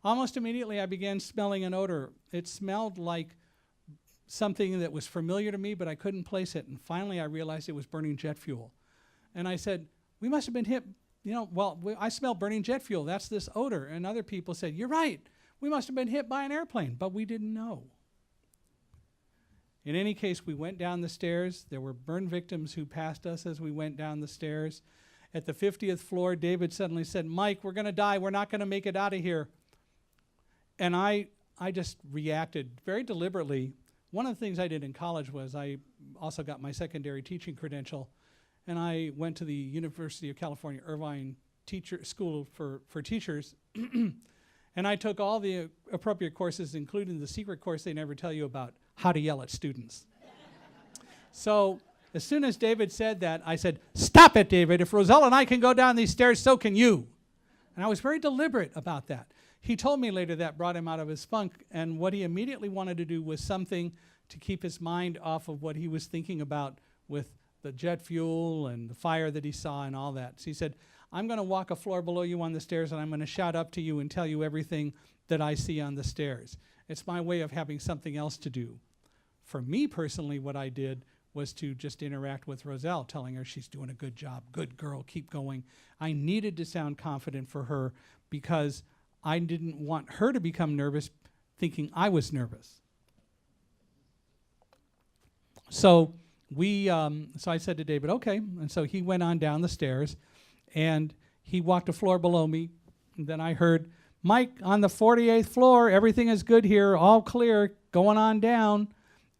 Almost immediately, I began smelling an odor. It smelled like something that was familiar to me, but I couldn't place it. And finally, I realized it was burning jet fuel. And I said, "We must have been hit I smell burning jet fuel. That's this odor. And other people said, you're right. We must have been hit by an airplane, but we didn't know. In any case, we went down the stairs. There were burn victims who passed us as we went down the stairs. At the 50th floor, David suddenly said, Mike, we're going to die. We're not going to make it out of here. And I just reacted very deliberately. One of the things I did in college was I also got my secondary teaching credential, and I went to the University of California, Irvine School for Teachers, and I took all the appropriate courses, including the secret course they never tell you about, how to yell at students. So as soon as David said that, I said, stop it, David. If Roselle and I can go down these stairs, so can you. And I was very deliberate about that. He told me later that brought him out of his funk, and what he immediately wanted to do was something to keep his mind off of what he was thinking about with the jet fuel and the fire that he saw and all that. So he said, I'm going to walk a floor below you on the stairs, and I'm going to shout up to you and tell you everything that I see on the stairs. It's my way of having something else to do. For me personally, what I did was to just interact with Roselle, telling her she's doing a good job, good girl, keep going. I needed to sound confident for her because I didn't want her to become nervous thinking I was nervous. So I said to David, okay. And so he went on down the stairs, and he walked a floor below me. And then I heard, Mike, on the 48th floor, everything is good here, all clear, going on down.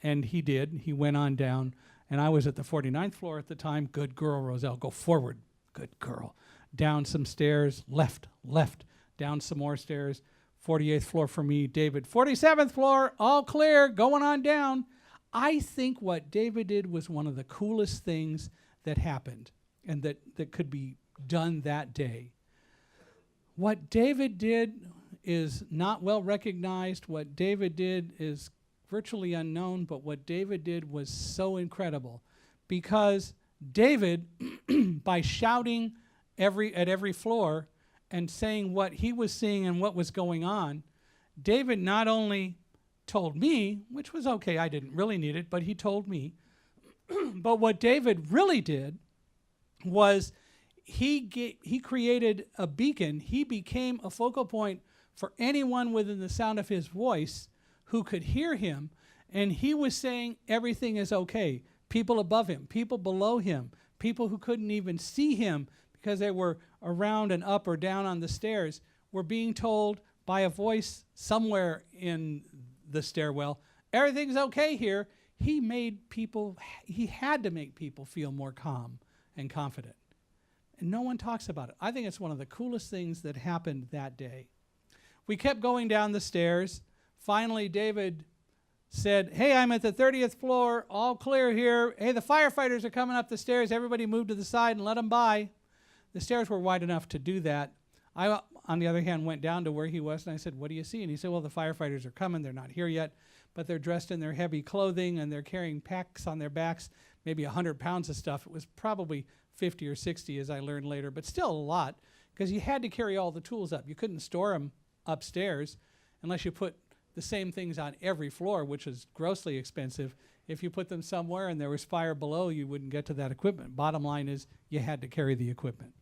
And he did. He went on down. And I was at the 49th floor at the time. Good girl, Roselle, go forward. Good girl. Down some stairs, left, down some more stairs. 48th floor for me, David. 47th floor, all clear, going on down. I think what David did was one of the coolest things that happened and that could be done that day. What David did is not well recognized. What David did is virtually unknown, but what David did was so incredible because David, by shouting at every floor and saying what he was seeing and what was going on, David not only told me, which was okay, I didn't really need it, but he told me. But what David really did was he created a beacon. He became a focal point for anyone within the sound of his voice who could hear him, and he was saying everything is okay. People above him, people below him, people who couldn't even see him because they were around and up or down on the stairs were being told by a voice somewhere in the stairwell, everything's okay here. He had to make people feel more calm and confident. And no one talks about it. I think it's one of the coolest things that happened that day. We kept going down the stairs. Finally, David said, hey, I'm at the 30th floor, all clear here. Hey, the firefighters are coming up the stairs. Everybody move to the side and let them by. The stairs were wide enough to do that. I, on the other hand, went down to where he was, and I said, what do you see? And he said, well, the firefighters are coming. They're not here yet, but they're dressed in their heavy clothing, and they're carrying packs on their backs, maybe 100 pounds of stuff. It was probably 50 or 60, as I learned later, but still a lot, because you had to carry all the tools up. You couldn't store them upstairs unless you put the same things on every floor, which is grossly expensive. If you put them somewhere and there was fire below, you wouldn't get to that equipment. Bottom line is you had to carry the equipment.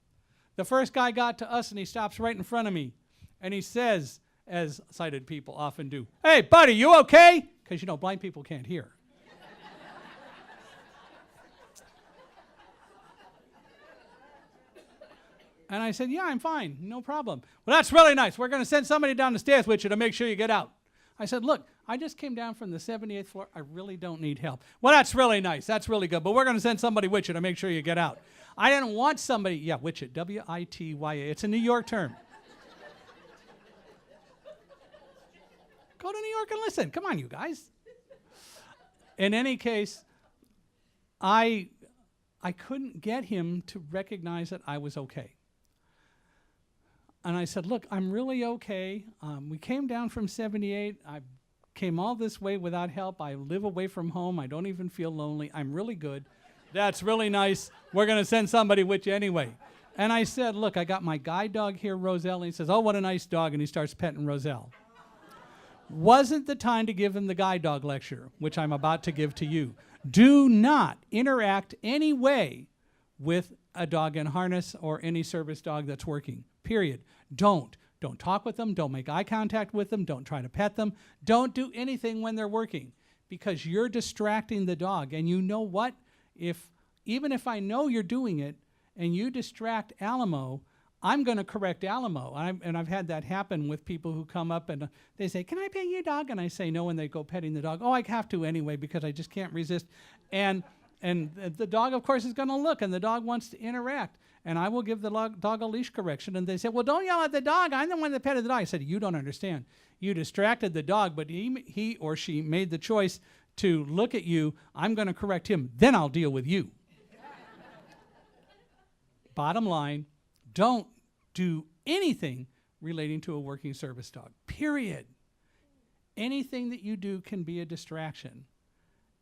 The first guy got to us, and he stops right in front of me, and he says, as sighted people often do, hey, buddy, you okay? Because, blind people can't hear. And I said, yeah, I'm fine, no problem. Well, that's really nice. We're going to send somebody down the stairs with you to make sure you get out. I said, look, I just came down from the 78th floor. I really don't need help. Well, that's really nice. That's really good. But we're going to send somebody with you to make sure you get out. I didn't want somebody, Witchit, W-I-T-Y-A. It's a New York term. Go to New York and listen. Come on, you guys. In any case, I couldn't get him to recognize that I was okay. And I said, look, I'm really okay. We came down from 78. I came all this way without help. I live away from home. I don't even feel lonely. I'm really good. That's really nice. We're going to send somebody with you anyway. And I said, look, I got my guide dog here, Roselle. And he says, oh, what a nice dog. And he starts petting Roselle. Wasn't the time to give him the guide dog lecture, which I'm about to give to you. Do not interact any way with a dog in harness or any service dog that's working, period. Don't talk with them. Don't make eye contact with them. Don't try to pet them. Don't do anything when they're working, because you're distracting the dog. And you know what? Even if I know you're doing it and you distract Alamo, I'm going to correct Alamo. And I've had that happen with people who come up and they say, "Can I pet your dog?" And I say no, and they go petting the dog. "Oh, I have to anyway because I just can't resist." And the dog, of course, is going to look, and the dog wants to interact. And I will give the dog a leash correction. And they say, "Well, don't yell at the dog. I'm the one that petted the dog." I said, "You don't understand. You distracted the dog, but he or she made the choice to look at you. I'm going to correct him. Then I'll deal with you." Bottom line, don't do anything relating to a working service dog, period. Anything that you do can be a distraction.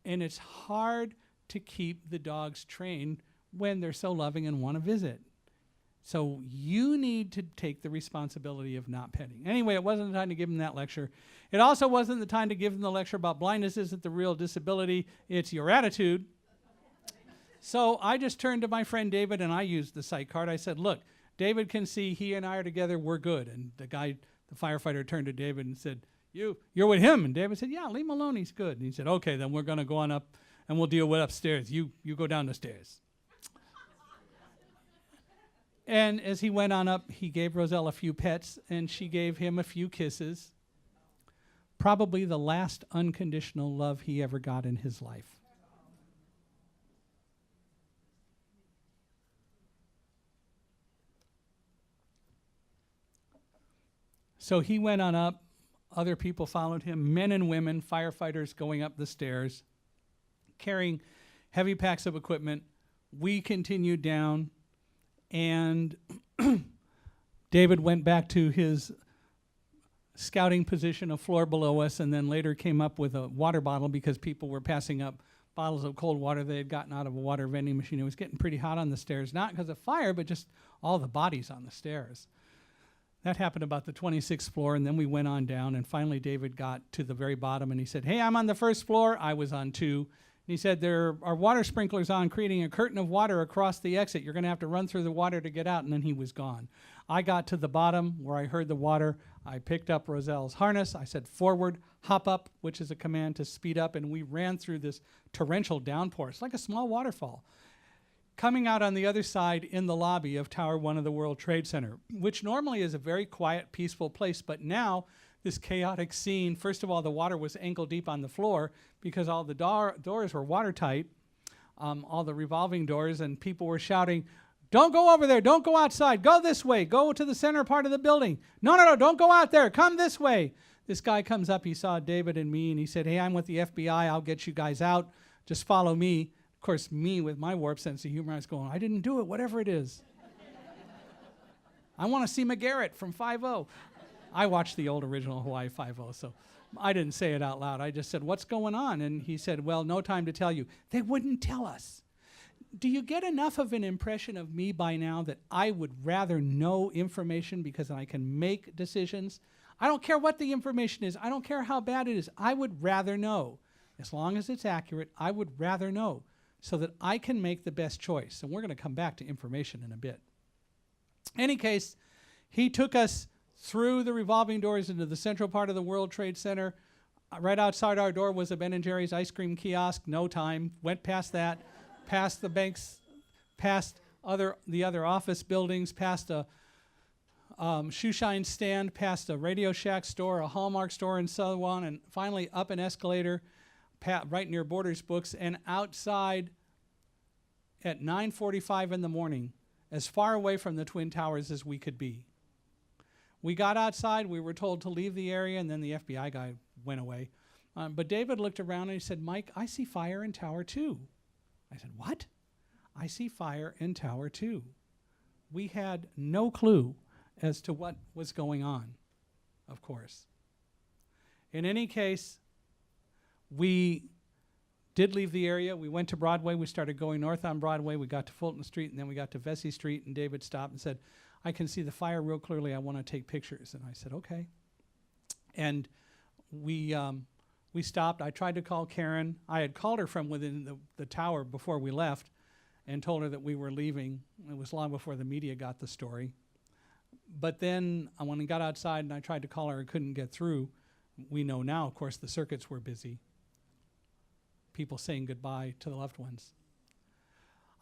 And it's hard to keep the dogs trained when they're so loving and want to visit. So you need to take the responsibility of not petting. Anyway, it wasn't the time to give them that lecture. It also wasn't the time to give them the lecture about blindness isn't the real disability, it's your attitude. So I just turned to my friend David and I used the sight card. I said, "Look, David can see, he and I are together, we're good." And the firefighter turned to David and said, You're with him?" And David said, "Yeah, leave him alone, he's good." And he said, "Okay, then we're going to go on up and we'll deal with upstairs. You go down the stairs." And as he went on up, he gave Roselle a few pets and she gave him a few kisses. Probably the last unconditional love he ever got in his life. So he went on up. Other people followed him, men and women, firefighters going up the stairs, carrying heavy packs of equipment. We continued down, and David went back to his scouting position a floor below us, and then later came up with a water bottle because people were passing up bottles of cold water they had gotten out of a water vending machine. It was getting pretty hot on the stairs, not because of fire, but just all the bodies on the stairs. That happened about the 26th floor, and then we went on down, and finally David got to the very bottom, and he said, "Hey, I'm on the first floor." I was on 2. And he said, "There are water sprinklers on, creating a curtain of water across the exit. You're going to have to run through the water to get out." And then he was gone. I got to the bottom where I heard the water. I picked up Roselle's harness. I said, "Forward, hop up," which is a command to speed up, and we ran through this torrential downpour. It's like a small waterfall. Coming out on the other side in the lobby of Tower 1 of the World Trade Center, which normally is a very quiet, peaceful place, but now this chaotic scene, first of all, the water was ankle deep on the floor because all the doors were watertight, all the revolving doors, and people were shouting, "Don't go over there, don't go outside, go this way, go to the center part of the building. No, don't go out there, come this way." This guy comes up, he saw David and me, and he said, "Hey, I'm with the FBI, I'll get you guys out, just follow me." Of course, me with my warped sense of humor, I was going, "I didn't do it, whatever it is." I want to see McGarrett from 5-0. I watched the old original Hawaii 5-0, so I didn't say it out loud. I just said, "What's going on?" And he said, "Well, no time to tell you." They wouldn't tell us. Do you get enough of an impression of me by now that I would rather know information because I can make decisions? I don't care what the information is. I don't care how bad it is. I would rather know. As long as it's accurate, I would rather know so that I can make the best choice. And we're going to come back to information in a bit. In any case, he took us through the revolving doors into the central part of the World Trade Center. Right outside our door was a Ben & Jerry's ice cream kiosk. No time. Went past that, past the banks, past the other office buildings, past a shoe shine stand, past a Radio Shack store, a Hallmark store, and so on, and finally up an escalator right near Borders Books, and outside at 9:45 in the morning, as far away from the Twin Towers as we could be. We got outside, we were told to leave the area, and then the FBI guy went away. But David looked around and he said, "Mike, I see fire in Tower 2. I said, "What?" "I see fire in Tower 2. We had no clue as to what was going on, of course. In any case, we did leave the area. We went to Broadway. We started going north on Broadway. We got to Fulton Street, and then we got to Vesey Street, and David stopped and said, "I can see the fire real clearly. I want to take pictures." And I said, "Okay." And we stopped. I tried to call Karen. I had called her from within the tower before we left, and told her that we were leaving. It was long before the media got the story. But then when I got outside and I tried to call her, I couldn't get through. We know now, of course, the circuits were busy. People saying goodbye to the loved ones.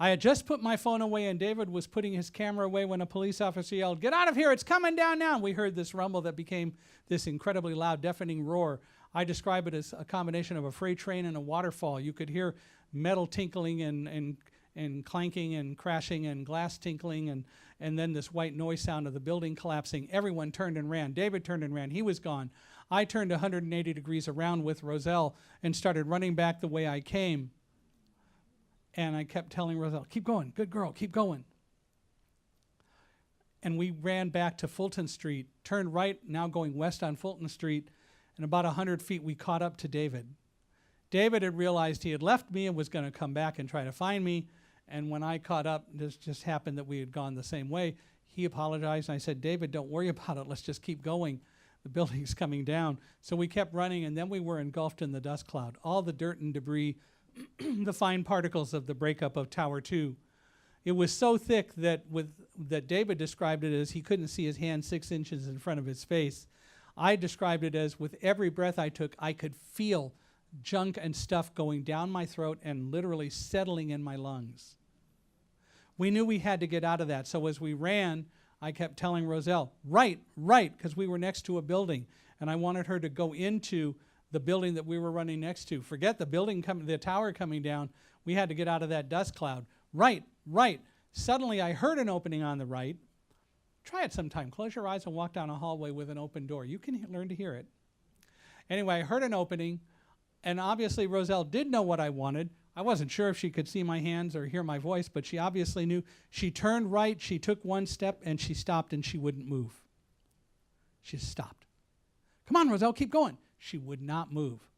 I had just put my phone away and David was putting his camera away when a police officer yelled, "Get out of here, it's coming down now." We heard this rumble that became this incredibly loud, deafening roar. I describe it as a combination of a freight train and a waterfall. You could hear metal tinkling and clanking and crashing and glass tinkling and then this white noise sound of the building collapsing. Everyone turned and ran. David turned and ran. He was gone. I turned 180 degrees around with Roselle and started running back the way I came. And I kept telling Roselle, "Keep going, good girl, keep going." And we ran back to Fulton Street, turned right, now going west on Fulton Street, and about 100 feet we caught up to David. David had realized he had left me and was going to come back and try to find me. And when I caught up, this just happened that we had gone the same way. He apologized, and I said, "David, don't worry about it. Let's just keep going. The building's coming down." So we kept running, and then we were engulfed in the dust cloud. All the dirt and debris, the fine particles of the breakup of Tower 2. It was so thick that David described it as he couldn't see his hand 6 inches in front of his face. I described it as with every breath I took, I could feel junk and stuff going down my throat and literally settling in my lungs. We knew we had to get out of that. So as we ran, I kept telling Roselle, right, because we were next to a building. And I wanted her to go into the building that we were running next to. Forget the building, the tower coming down. We had to get out of that dust cloud. Right. Suddenly I heard an opening on the right. Try it sometime. Close your eyes and walk down a hallway with an open door. You can learn to hear it. Anyway, I heard an opening, and obviously Roselle did know what I wanted. I wasn't sure if she could see my hands or hear my voice, but she obviously knew. She turned right, she took one step, and she stopped, and she wouldn't move. She stopped. "Come on, Roselle, keep going." She would not move.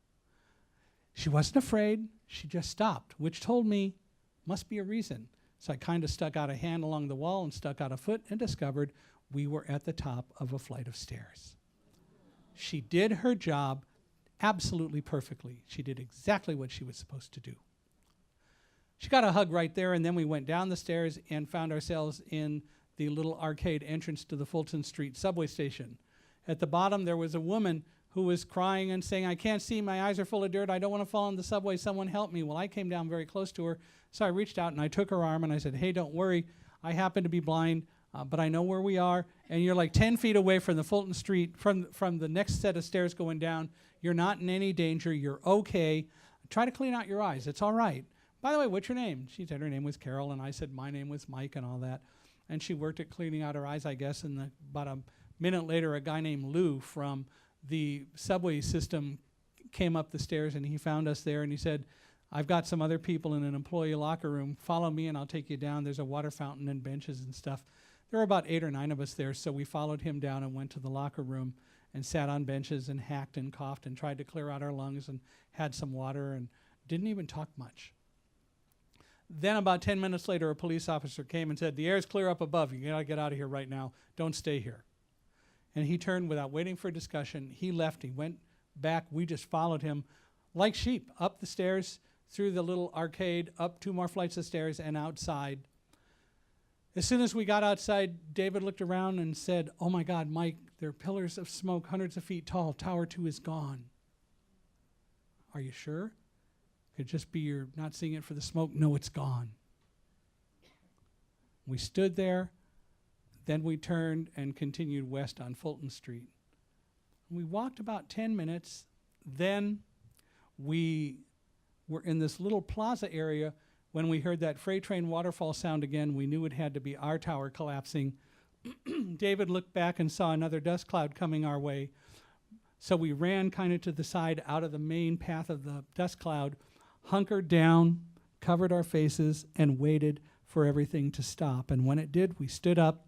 She wasn't afraid. She just stopped, which told me must be a reason. So I kind of stuck out a hand along the wall and stuck out a foot and discovered we were at the top of a flight of stairs. She did her job absolutely perfectly. She did exactly what she was supposed to do. She got a hug right there, and then we went down the stairs and found ourselves in the little arcade entrance to the Fulton Street subway station. At the bottom, there was a woman who was crying and saying, "I can't see, my eyes are full of dirt, I don't want to fall in the subway, someone help me." Well, I came down very close to her, so I reached out and I took her arm and I said, "Hey, don't worry, I happen to be blind, but I know where we are, and you're like 10 feet away from the Fulton Street, from the next set of stairs going down. You're not in any danger, you're okay. Try to clean out your eyes, it's all right. By the way, what's your name?" She said her name was Carol, and I said my name was Mike and all that. And she worked at cleaning out her eyes, I guess, and about a minute later, a guy named Lou from the subway system came up the stairs, and he found us there, and he said, "I've got some other people in an employee locker room. Follow me, and I'll take you down. There's a water fountain and benches and stuff." There were about 8 or 9 of us there, so we followed him down and went to the locker room and sat on benches and hacked and coughed and tried to clear out our lungs and had some water and didn't even talk much. Then about 10 minutes later, a police officer came and said, "The air's clear up above. You got to get out of here right now. Don't stay here." And he turned without waiting for a discussion. He left. He went back. We just followed him like sheep up the stairs, through the little arcade, up 2 more flights of stairs, and outside. As soon as we got outside, David looked around and said, "Oh my God, Mike, there are pillars of smoke hundreds of feet tall. Tower 2 is gone." "Are you sure?" "Could just be you're not seeing it for the smoke." "No, it's gone." We stood there. Then we turned and continued west on Fulton Street. We walked about 10 minutes. Then we were in this little plaza area. When we heard that freight train waterfall sound again, we knew it had to be our tower collapsing. David looked back and saw another dust cloud coming our way. So we ran kind of to the side out of the main path of the dust cloud, hunkered down, covered our faces, and waited for everything to stop. And when it did, we stood up.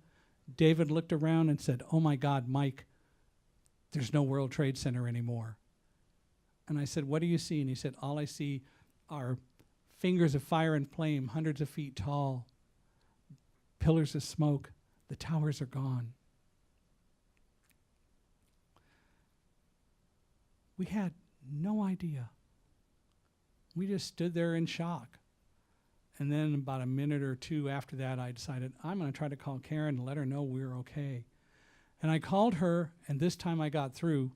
David looked around and said, "Oh my God, Mike, there's no World Trade Center anymore." And I said, "What do you see?" And he said, "All I see are fingers of fire and flame, hundreds of feet tall, pillars of smoke. The towers are gone." We had no idea. We just stood there in shock. And then about a minute or two after that, I decided I'm going to try to call Karen to let her know we're okay. And I called her, and this time I got through.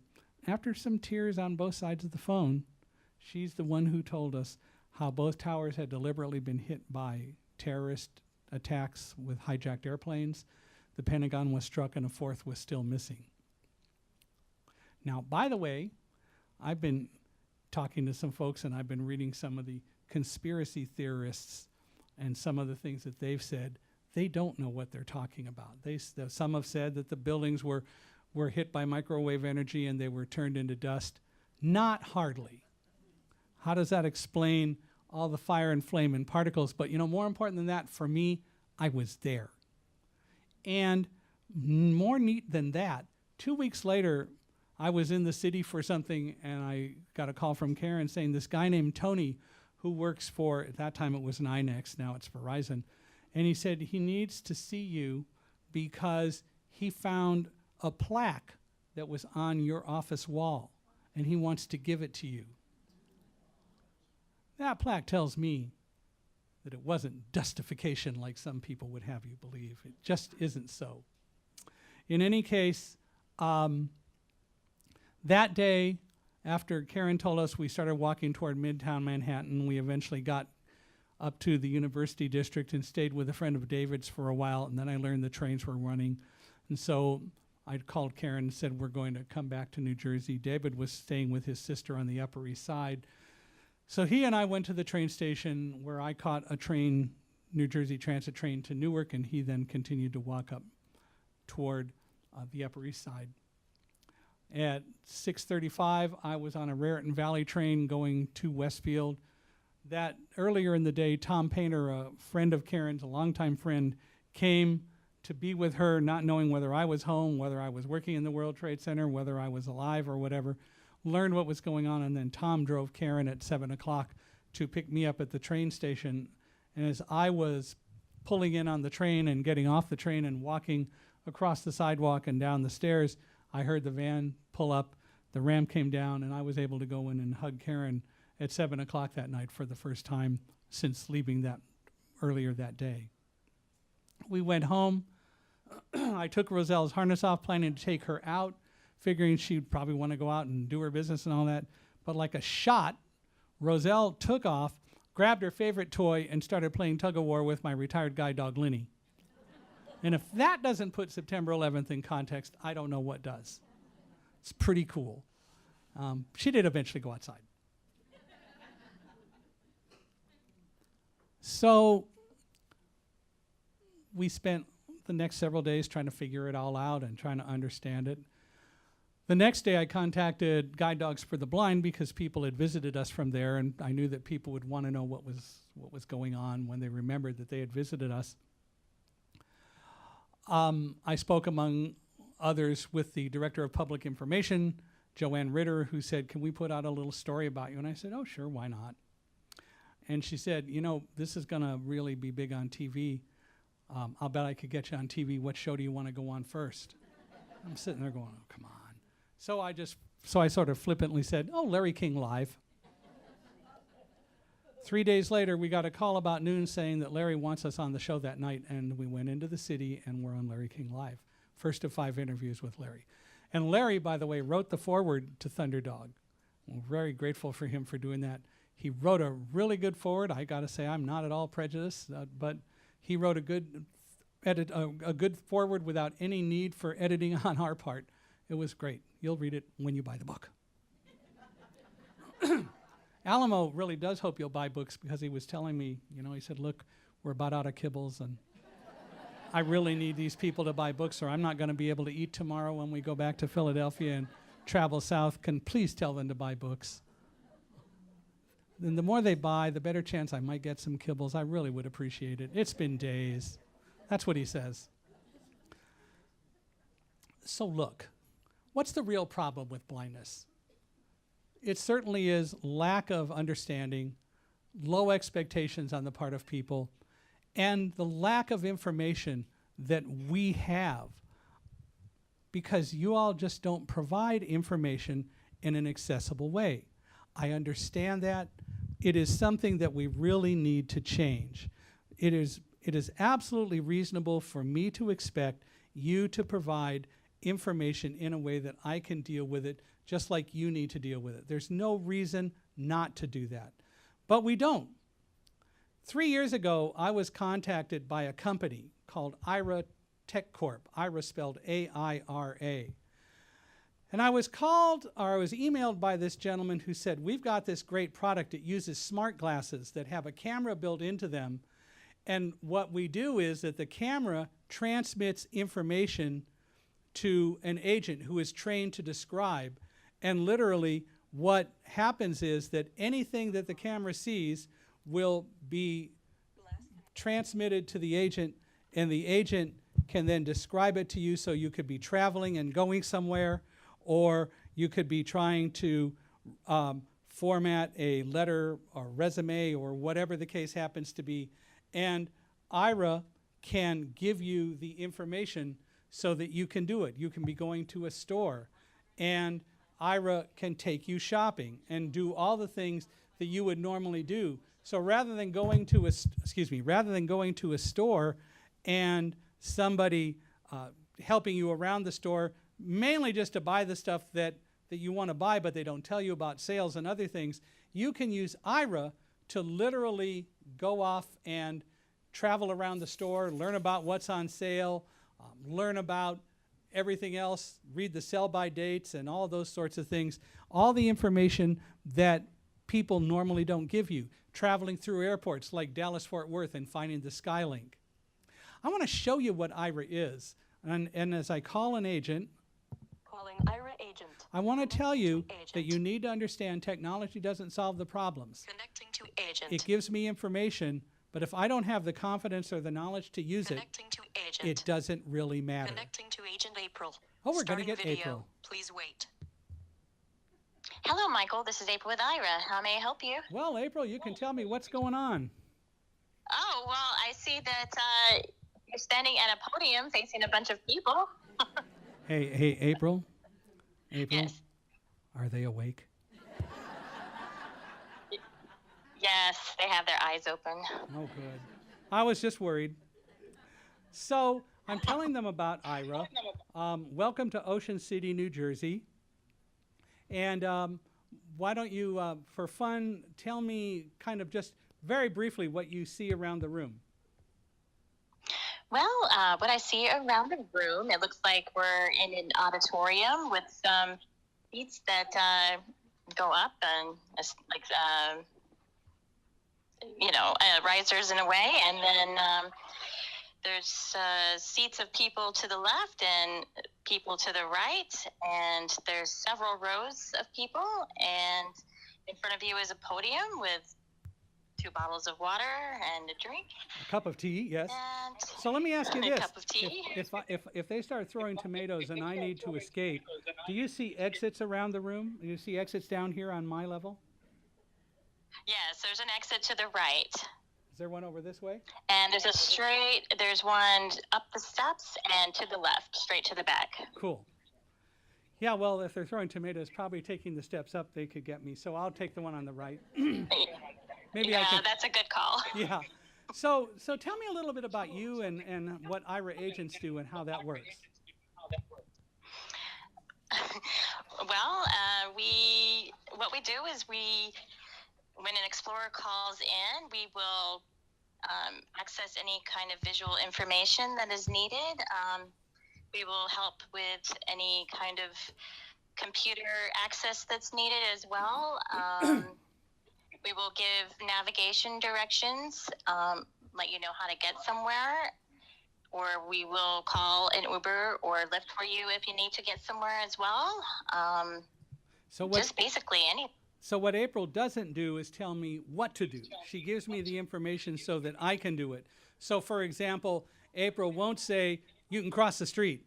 After some tears on both sides of the phone, she's the one who told us how both towers had deliberately been hit by terrorist attacks with hijacked airplanes. The Pentagon was struck and a fourth was still missing. Now, by the way, I've been talking to some folks and I've been reading some of the conspiracy theorists and some of the things that they've said. They don't know what they're talking about. Some have said that the buildings were hit by microwave energy and they were turned into dust. Not hardly. How does that explain all the fire and flame and particles? But more important than that, for me, I was there. And more neat than that, 2 weeks later, I was in the city for something and I got a call from Karen saying this guy named Tony, who works for, at that time it was NYNEX, now it's Verizon, and he said he needs to see you because he found a plaque that was on your office wall and he wants to give it to you. That plaque tells me that it wasn't dustification like some people would have you believe. It just isn't so. In any case, that day, after Karen told us, we started walking toward Midtown Manhattan. We eventually got up to the University District and stayed with a friend of David's for a while, and then I learned the trains were running. And so I called Karen and said, we're going to come back to New Jersey. David was staying with his sister on the Upper East Side. So he and I went to the train station where I caught a train, New Jersey Transit train to Newark, and he then continued to walk up toward the Upper East Side. At 6:35, I was on a Raritan Valley train going to Westfield. That earlier in the day, Tom Painter, a friend of Karen's, a longtime friend, came to be with her, not knowing whether I was home, whether I was working in the World Trade Center, whether I was alive or whatever, learned what was going on, and then Tom drove Karen at 7 o'clock to pick me up at the train station. And as I was pulling in on the train and getting off the train and walking across the sidewalk and down the stairs, I heard the van pull up, the ramp came down, and I was able to go in and hug Karen at 7 o'clock that night for the first time since leaving that earlier that day. We went home. I took Roselle's harness off, planning to take her out, figuring she'd probably want to go out and do her business and all that. But like a shot, Roselle took off, grabbed her favorite toy, and started playing tug-of-war with my retired guide dog, Linny. And if that doesn't put September 11th in context, I don't know what does. It's pretty cool. She did eventually go outside. So we spent the next several days trying to figure it all out and trying to understand it. The next day I contacted Guide Dogs for the Blind because people had visited us from there, and I knew that people would want to know what was going on when they remembered that they had visited us. I spoke, among others, with the Director of Public Information, Joanne Ritter, who said, can we put out a little story about you? And I said, oh, sure, why not? And she said, this is going to really be big on TV. I'll bet I could get you on TV. What show do you want to go on first? I'm sitting there going, oh, come on. So I sort of flippantly said, oh, Larry King Live. 3 days later, we got a call about noon saying that Larry wants us on the show that night, and we went into the city and we're on Larry King Live. First of 5 interviews with Larry. And Larry, by the way, wrote the foreword to Thunderdog. We're very grateful for him for doing that. He wrote a really good foreword. I got to say, I'm not at all prejudiced, but he wrote a good foreword without any need for editing on our part. It was great. You'll read it when you buy the book. Alamo really does hope you'll buy books because he was telling me, he said, look, we're about out of kibbles and I really need these people to buy books or I'm not going to be able to eat tomorrow when we go back to Philadelphia and travel south. Can please tell them to buy books. Then the more they buy, the better chance I might get some kibbles. I really would appreciate it. It's been days. That's what he says. So look, what's the real problem with blindness? It certainly is lack of understanding, low expectations on the part of people, and the lack of information that we have because you all just don't provide information in an accessible way. I understand that. it is something that we really need to change. It is absolutely reasonable for me to expect you to provide information in a way that I can deal with it just like you need to deal with it. There's no reason not to do that. But we don't. 3 years ago, I was contacted by a company called IRA Tech Corp, IRA spelled A-I-R-A. And I was emailed by this gentleman who said, we've got this great product. It uses smart glasses that have a camera built into them. And what we do is that the camera transmits information to an agent who is trained to describe. And literally what happens is that anything that the camera sees will be transmitted to the agent, and the agent can then describe it to you. So you could be traveling and going somewhere, or you could be trying to format a letter or resume or whatever the case happens to be. And IRA can give you the information so that you can do it. You can be going to a store, and IRA can take you shopping and do all the things that you would normally do. So rather than going to a store and somebody helping you around the store, mainly just to buy the stuff that you want to buy, but they don't tell you about sales and other things, you can use IRA to literally go off and travel around the store, learn about what's on sale, learn about everything else, read the sell-by dates and all those sorts of things, all the information that people normally don't give you, traveling through airports like Dallas-Fort Worth and finding the Skylink. I want to show you what IRA is. And as I call an agent, calling IRA agent. I want to tell you that you need to understand technology doesn't solve the problems. Connecting to agent. It gives me information, but if I don't have the confidence or the knowledge to use Connecting to agent. it doesn't really matter. Connecting to agent April. Oh, we're going to get Starting video. April. Please wait. Hello, Michael. This is April with IRA. How may I help you? Well, April, you can tell me what's going on. Oh, well, I see that you're standing at a podium facing a bunch of people. Hey, April. April, Yes. are they awake? Yes, they have their eyes open. Oh, good. I was just worried. So I'm telling them about IRA. Welcome to Ocean City, New Jersey. And why don't you, for fun, tell me kind of just very briefly what you see around the room. Well, what I see around the room, it looks like we're in an auditorium with some seats that go up and risers in a way, and then there's seats of people to the left and people to the right, and there's several rows of people, and in front of you is a podium with 2 bottles of water and a drink. A cup of tea, yes. And So let me ask you this. a cup of tea. If they start throwing tomatoes and I need to escape, do you see exits around the room? Do you see exits down here on my level? Yes, there's an exit to the right. Is there one over this way? And there's one up the steps and to the left, straight to the back. Cool. Yeah, well, if they're throwing tomatoes, probably taking the steps up, they could get me. So I'll take the one on the right. Maybe I can. That's a good call. Yeah. So tell me a little bit about you and what IRA agents do and how that works. Well, what we do is when an explorer calls in, we will access any kind of visual information that is needed. We will help with any kind of computer access that's needed as well. We will give navigation directions, let you know how to get somewhere, or we will call an Uber or Lyft for you if you need to get somewhere as well. Just basically anything. So what April doesn't do is tell me what to do. She gives me the information so that I can do it. So for example, April won't say, you can cross the street.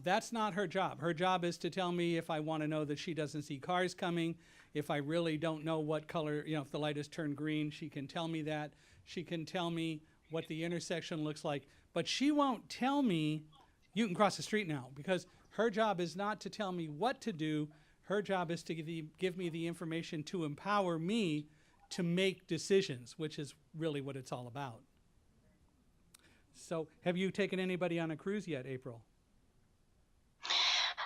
That's not her job. Her job is to tell me if I want to know that she doesn't see cars coming. If I really don't know what color, if the light has turned green, she can tell me that. She can tell me what the intersection looks like. But she won't tell me, you can cross the street now, because her job is not to tell me what to do. Her job is to give me the information to empower me to make decisions, which is really what it's all about. So have you taken anybody on a cruise yet, April?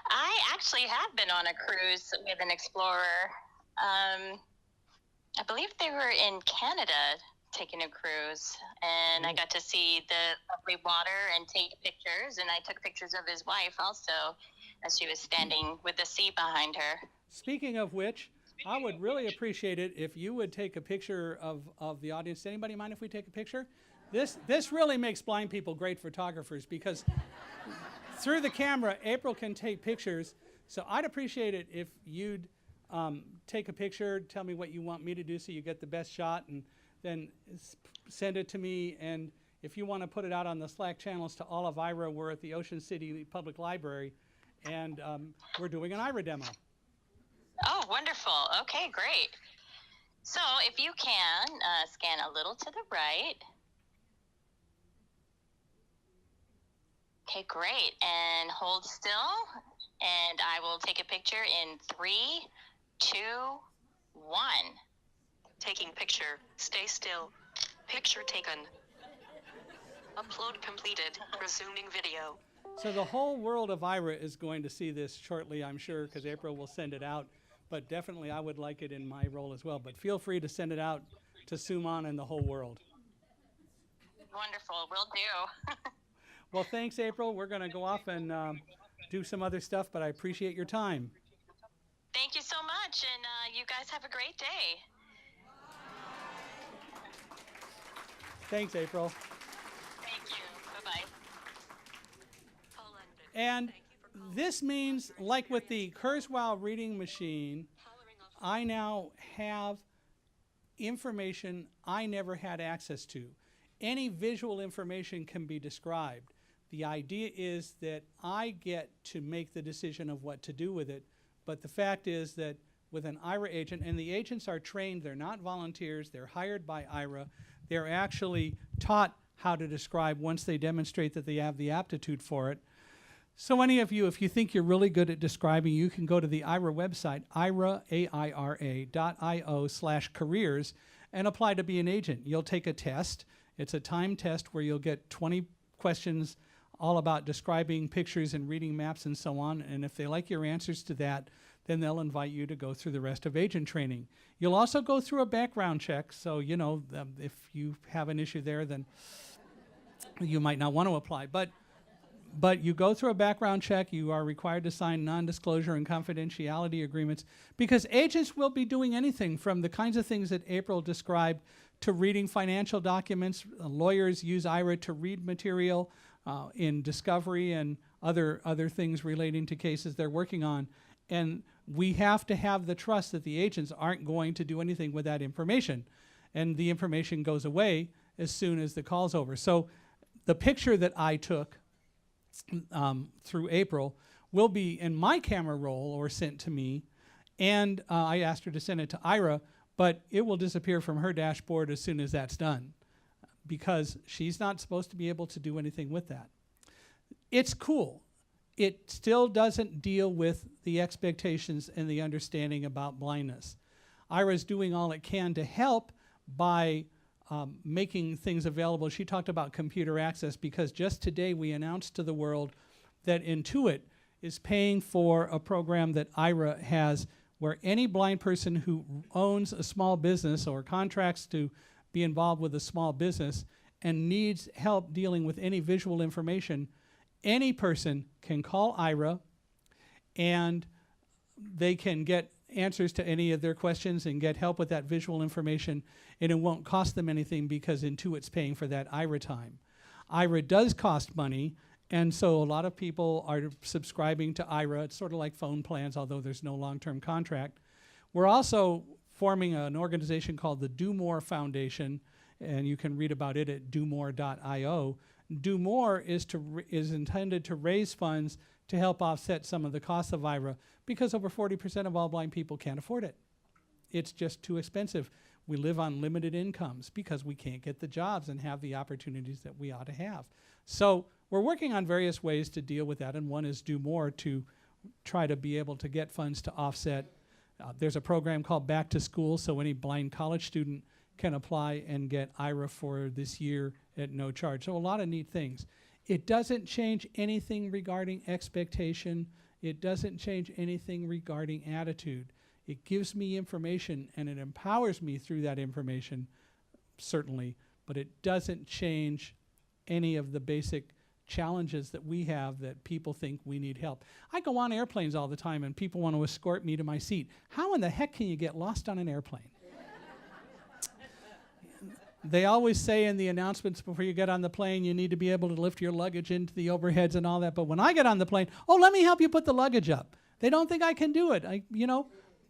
I actually have been on a cruise with an explorer. I believe they were in Canada taking a cruise, and I got to see the lovely water and take pictures, and I took pictures of his wife also as she was standing with the sea behind her. Speaking of which, I would really appreciate it if you would take a picture of the audience. Anybody mind if we take a picture? This really makes blind people great photographers, because through the camera, April can take pictures. So I'd appreciate it if you'd take a picture, tell me what you want me to do so you get the best shot, and then send it to me. And if you want to put it out on the Slack channels to all of IRA, we're at the Ocean City Public Library, and we're doing an IRA demo. Oh, wonderful. Okay, great. So if you can, scan a little to the right. Okay, great. And hold still, and I will take a picture in 3, 2, 1. Taking picture. Stay still. Picture taken. Upload completed. Resuming video. So the whole world of IRA is going to see this shortly, I'm sure, because April will send it out. But definitely I would like it in my role as well. But feel free to send it out to Suman and the whole world. Wonderful, will do. Well, thanks, April. We're going to go off and do some other stuff, but I appreciate your time. Thank you so much, and you guys have a great day. Thanks, April. Thank you. Bye-bye. And this means, like with the Kurzweil reading machine, I now have information I never had access to. Any visual information can be described. The idea is that I get to make the decision of what to do with it, but the fact is that with an IRA agent, and the agents are trained, they're not volunteers, they're hired by IRA, they're actually taught how to describe once they demonstrate that they have the aptitude for it. So any of you, if you think you're really good at describing, you can go to the IRA website, ira.io/careers, and apply to be an agent. You'll take a test. It's a timed test where you'll get 20 questions all about describing pictures and reading maps and so on. And if they like your answers to that, then they'll invite you to go through the rest of agent training. You'll also go through a background check. So, you know, if you have an issue there, then you might not want to apply. But you go through a background check. You are required to sign non-disclosure and confidentiality agreements, because agents will be doing anything from the kinds of things that April described to reading financial documents. Lawyers use IRA to read material in discovery and other things relating to cases they're working on. And we have to have the trust that the agents aren't going to do anything with that information. And the information goes away as soon as the call's over. So the picture that I took through April will be in my camera roll or sent to me, and I asked her to send it to Ira, but it will disappear from her dashboard as soon as that's done, because she's not supposed to be able to do anything with that. It's cool. It still doesn't deal with the expectations and the understanding about blindness. Ira's doing all it can to help by making things available. She talked about computer access, because just today we announced to the world that Intuit is paying for a program that IRA has, where any blind person who owns a small business or contracts to be involved with a small business and needs help dealing with any visual information, any person can call IRA and they can get answers to any of their questions and get help with that visual information, and it won't cost them anything because Intuit's paying for that IRA time. IRA does cost money, and so a lot of people are subscribing to IRA. It's sort of like phone plans, although there's no long-term contract. We're also forming an organization called the Do More Foundation, and you can read about it at domore.io. Do More is intended to raise funds to help offset some of the costs of IRA, because over 40% of all blind people can't afford it. It's just too expensive. We live on limited incomes because we can't get the jobs and have the opportunities that we ought to have. So we're working on various ways to deal with that, and one is Do More, to try to be able to get funds to offset There's a program called Back to School, so any blind college student can apply and get IRA for this year at no charge. So a lot of neat things. It doesn't change anything regarding expectation. It doesn't change anything regarding attitude. It gives me information and it empowers me through that information, certainly, but it doesn't change any of the basic challenges that we have that people think we need help. I go on airplanes all the time and people want to escort me to my seat. How in the heck can you get lost on an airplane? They always say in the announcements before you get on the plane, you need to be able to lift your luggage into the overheads and all that. But when I get on the plane, oh, let me help you put the luggage up. They don't think I can do it.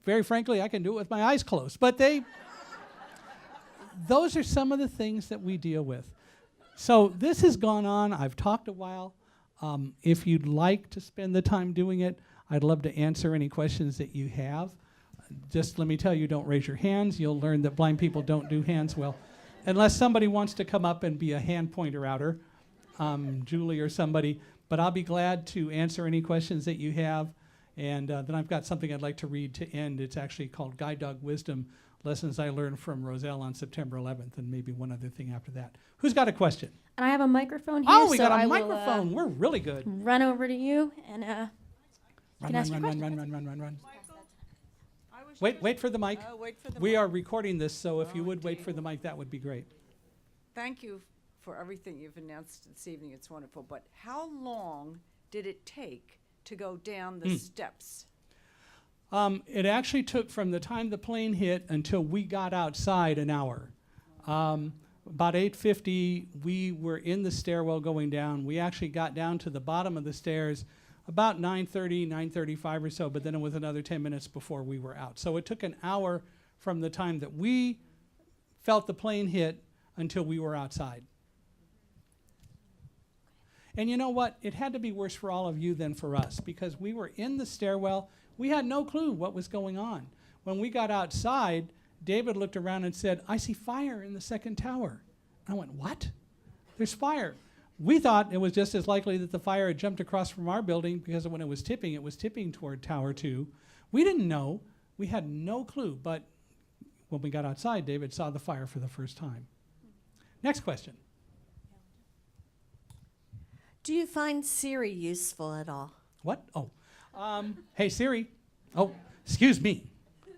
Very frankly, I can do it with my eyes closed. But those are some of the things that we deal with. So this has gone on. I've talked a while. If you'd like to spend the time doing it, I'd love to answer any questions that you have. Just let me tell you, don't raise your hands. You'll learn that blind people don't do hands well. Unless somebody wants to come up and be a hand pointer outer, Julie or somebody. But I'll be glad to answer any questions that you have. And then I've got something I'd like to read to end. It's actually called Guide Dog Wisdom, Lessons I Learned from Roselle on September 11th, and maybe one other thing after that. Who's got a question? And I have a microphone here. Oh, we so got I a will, microphone. We're really good. run over to you and Run. Wait for the mic. Wait for the We mic. are recording this, so if you Oh, would wait dear. for the mic, that would be great. Thank you for everything you've announced this evening. It's wonderful. But how long did it take to go down the steps? It actually took from the time the plane hit until we got outside an hour. About 8:50, we were in the stairwell going down. We actually got down to the bottom of the stairs about 9:30, 9:35 or so, but then it was another 10 minutes before we were out. So it took an hour from the time that we felt the plane hit until we were outside. And you know what? It had to be worse for all of you than for us, because we were in the stairwell. We had no clue what was going on. When we got outside, David looked around and said, "I see fire in the second tower." I went, "What? There's fire." We thought it was just as likely that the fire had jumped across from our building, because when it was tipping toward Tower 2. We didn't know. We had no clue. But when we got outside, David saw the fire for the first time. Next question. Do you find Siri useful at all? What? Oh. Hey, Siri. Oh, excuse me.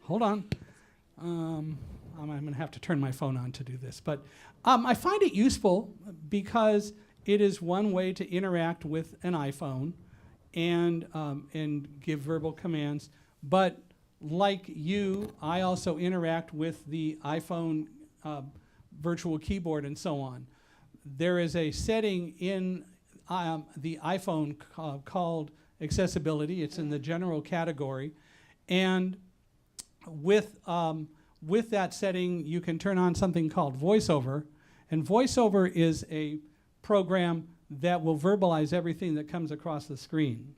Hold on. I'm going to have to turn my phone on to do this. But I find it useful because it is one way to interact with an iPhone and give verbal commands. But like you, I also interact with the iPhone virtual keyboard and so on. There is a setting in the iPhone called accessibility. It's in the general category. And with that setting, you can turn on something called VoiceOver. And VoiceOver is a program that will verbalize everything that comes across the screen.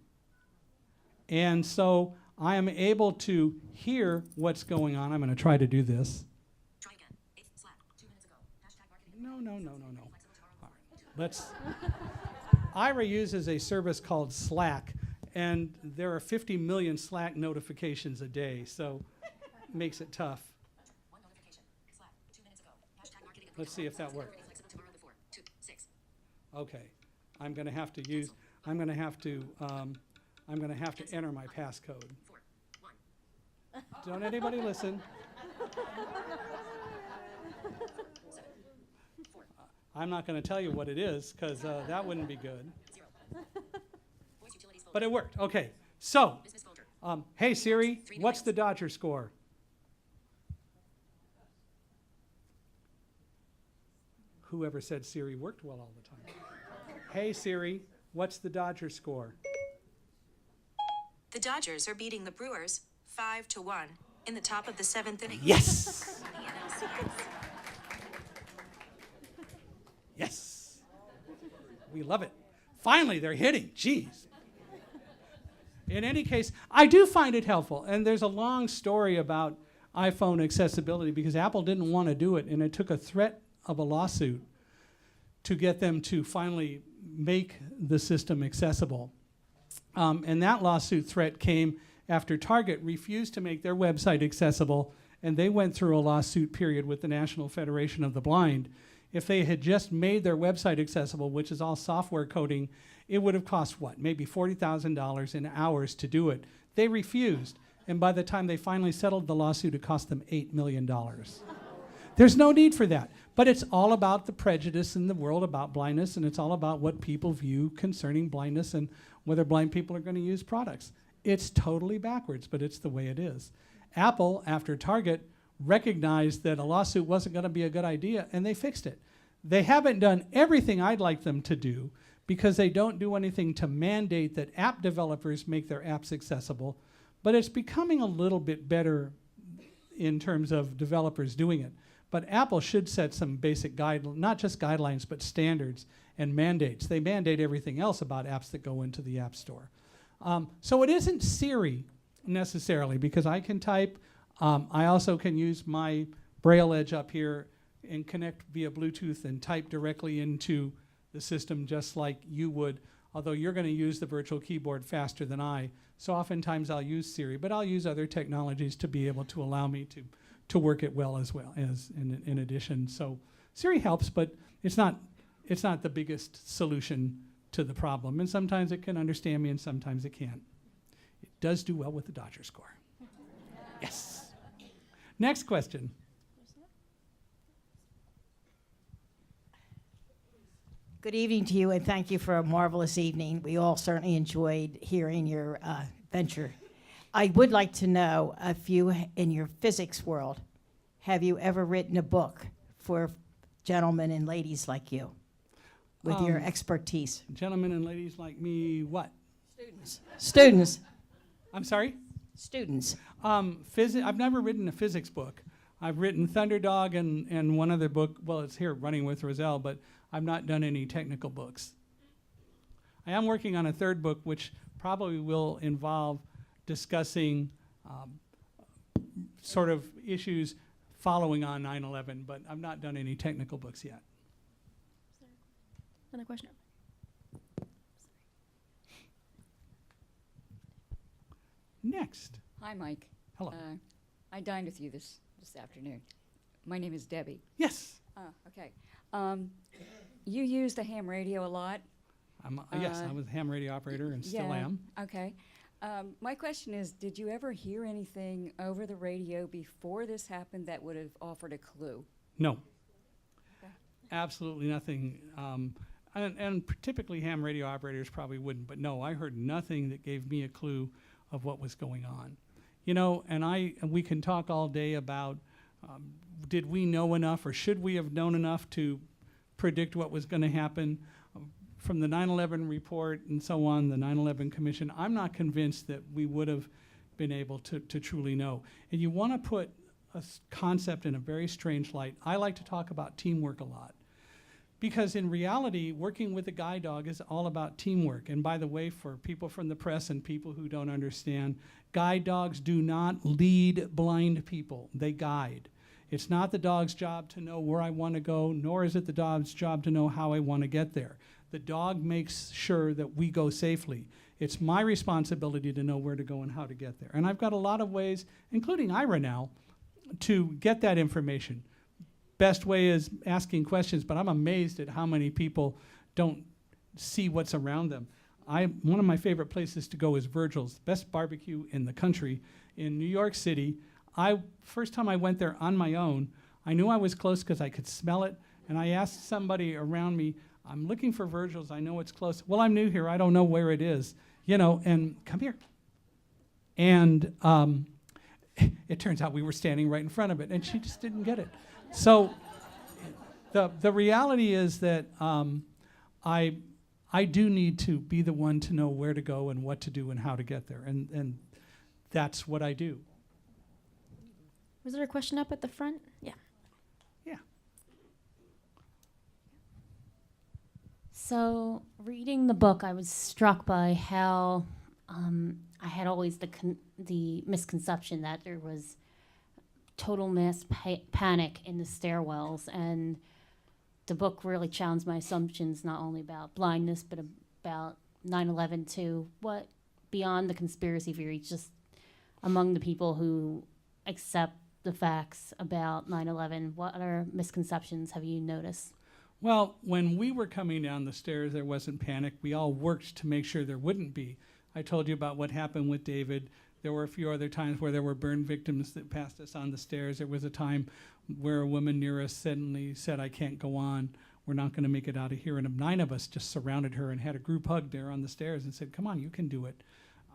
And so I am able to hear what's going on. I'm going to try to do this. Try again. 8th Slack. 2 minutes ago. #marketing. No. All right. Let's. Ira uses a service called Slack, and there are 50 million Slack notifications a day, so it makes it tough. 1 notification. Slack. 2 minutes ago. #marketing. Let's see if that works. Tomorrow before. 2, 6. Okay, I'm going to have to enter my passcode. 4, 1. Don't anybody listen. I'm not going to tell you what it is, because that wouldn't be good. 0. Voice utilities folder. But it worked. Okay, so, Business folder. hey Siri, 3 what's the devices. Dodger score? Whoever said Siri worked well all the time. Hey Siri, what's the Dodger score? The Dodgers are beating the Brewers 5-1 in the top of the 7th inning. Yes! Yes! We love it. Finally, they're hitting. Jeez. In any case, I do find it helpful. And there's a long story about iPhone accessibility because Apple didn't want to do it, and it took a threat of a lawsuit to get them to finally make the system accessible. And that lawsuit threat came after Target refused to make their website accessible, and they went through a lawsuit period with the National Federation of the Blind. If they had just made their website accessible, which is all software coding, it would have cost what? Maybe $40,000 in hours to do it. They refused. And by the time they finally settled the lawsuit, it cost them $8 million. There's no need for that. But it's all about the prejudice in the world about blindness, and it's all about what people view concerning blindness and whether blind people are going to use products. It's totally backwards, but it's the way it is. Apple, after Target, recognized that a lawsuit wasn't going to be a good idea, and they fixed it. They haven't done everything I'd like them to do because they don't do anything to mandate that app developers make their apps accessible, but it's becoming a little bit better in terms of developers doing it. But Apple should set some basic not just guidelines, but standards and mandates. They mandate everything else about apps that go into the App Store. So it isn't Siri necessarily, because I can type. I also can use my Braille Edge up here and connect via Bluetooth and type directly into the system just like you would, although you're going to use the virtual keyboard faster than I. So oftentimes I'll use Siri, but I'll use other technologies to be able to allow me to work it well as in addition. So Siri helps, but it's not the biggest solution to the problem. And sometimes it can understand me and sometimes it can't. It does do well with the Dodger score. Yes. Next question. Good evening to you, and thank you for a marvelous evening. We all certainly enjoyed hearing your venture. I would like to know if you, in your physics world, have you ever written a book for gentlemen and ladies like you with your expertise? Gentlemen and ladies like me, what? Students. I'm sorry? Students. I've never written a physics book. I've written Thunderdog and one other book. Well, it's here, Running with Roselle, but I've not done any technical books. I am working on a third book, which probably will involve discussing sort of issues following on 9/11, but I've not done any technical books yet. Another question? Next. Hi, Mike. Hello. I dined with you this afternoon. My name is Debbie. Yes. Okay. You use the ham radio a lot. Yes, I was a ham radio operator and still am. Okay. My question is, did you ever hear anything over the radio before this happened that would have offered a clue? No. Okay. Absolutely nothing. And typically ham radio operators probably wouldn't, but no, I heard nothing that gave me a clue of what was going on. You know, and we can talk all day about did we know enough or should we have known enough to predict what was going to happen? From the 9/11 report and so on, the 9/11 Commission, I'm not convinced that we would have been able to truly know. And you want to put a concept in a very strange light. I like to talk about teamwork a lot. Because in reality, working with a guide dog is all about teamwork. And by the way, for people from the press and people who don't understand, guide dogs do not lead blind people. They guide. It's not the dog's job to know where I want to go, nor is it the dog's job to know how I want to get there. The dog makes sure that we go safely. It's my responsibility to know where to go and how to get there. And I've got a lot of ways, including Ira now, to get that information. Best way is asking questions, but I'm amazed at how many people don't see what's around them. One of my favorite places to go is Virgil's, best barbecue in the country in New York City. First time I went there on my own, I knew I was close because I could smell it, and I asked somebody around me, I'm looking for Virgil's, I know it's close. Well, I'm new here, I don't know where it is, you know, and come here. And it turns out we were standing right in front of it, and she just didn't get it. So the reality is that I do need to be the one to know where to go and what to do and how to get there, and that's what I do. Was there a question up at the front? Yeah. Yeah. So, reading the book, I was struck by how I had always the misconception that there was total mass panic in the stairwells, and the book really challenged my assumptions not only about blindness but about 9/11 too. What beyond the conspiracy theory, just among the people who accept the facts about 9/11, what other misconceptions have you noticed? Well, when we were coming down the stairs, there wasn't panic. We all worked to make sure there wouldn't be. I told you about what happened with David. There were a few other times where there were burn victims that passed us on the stairs. There was a time where a woman near us suddenly said, "I can't go on. We're not going to make it out of here." And 9 of us just surrounded her and had a group hug there on the stairs and said, "Come on, you can do it."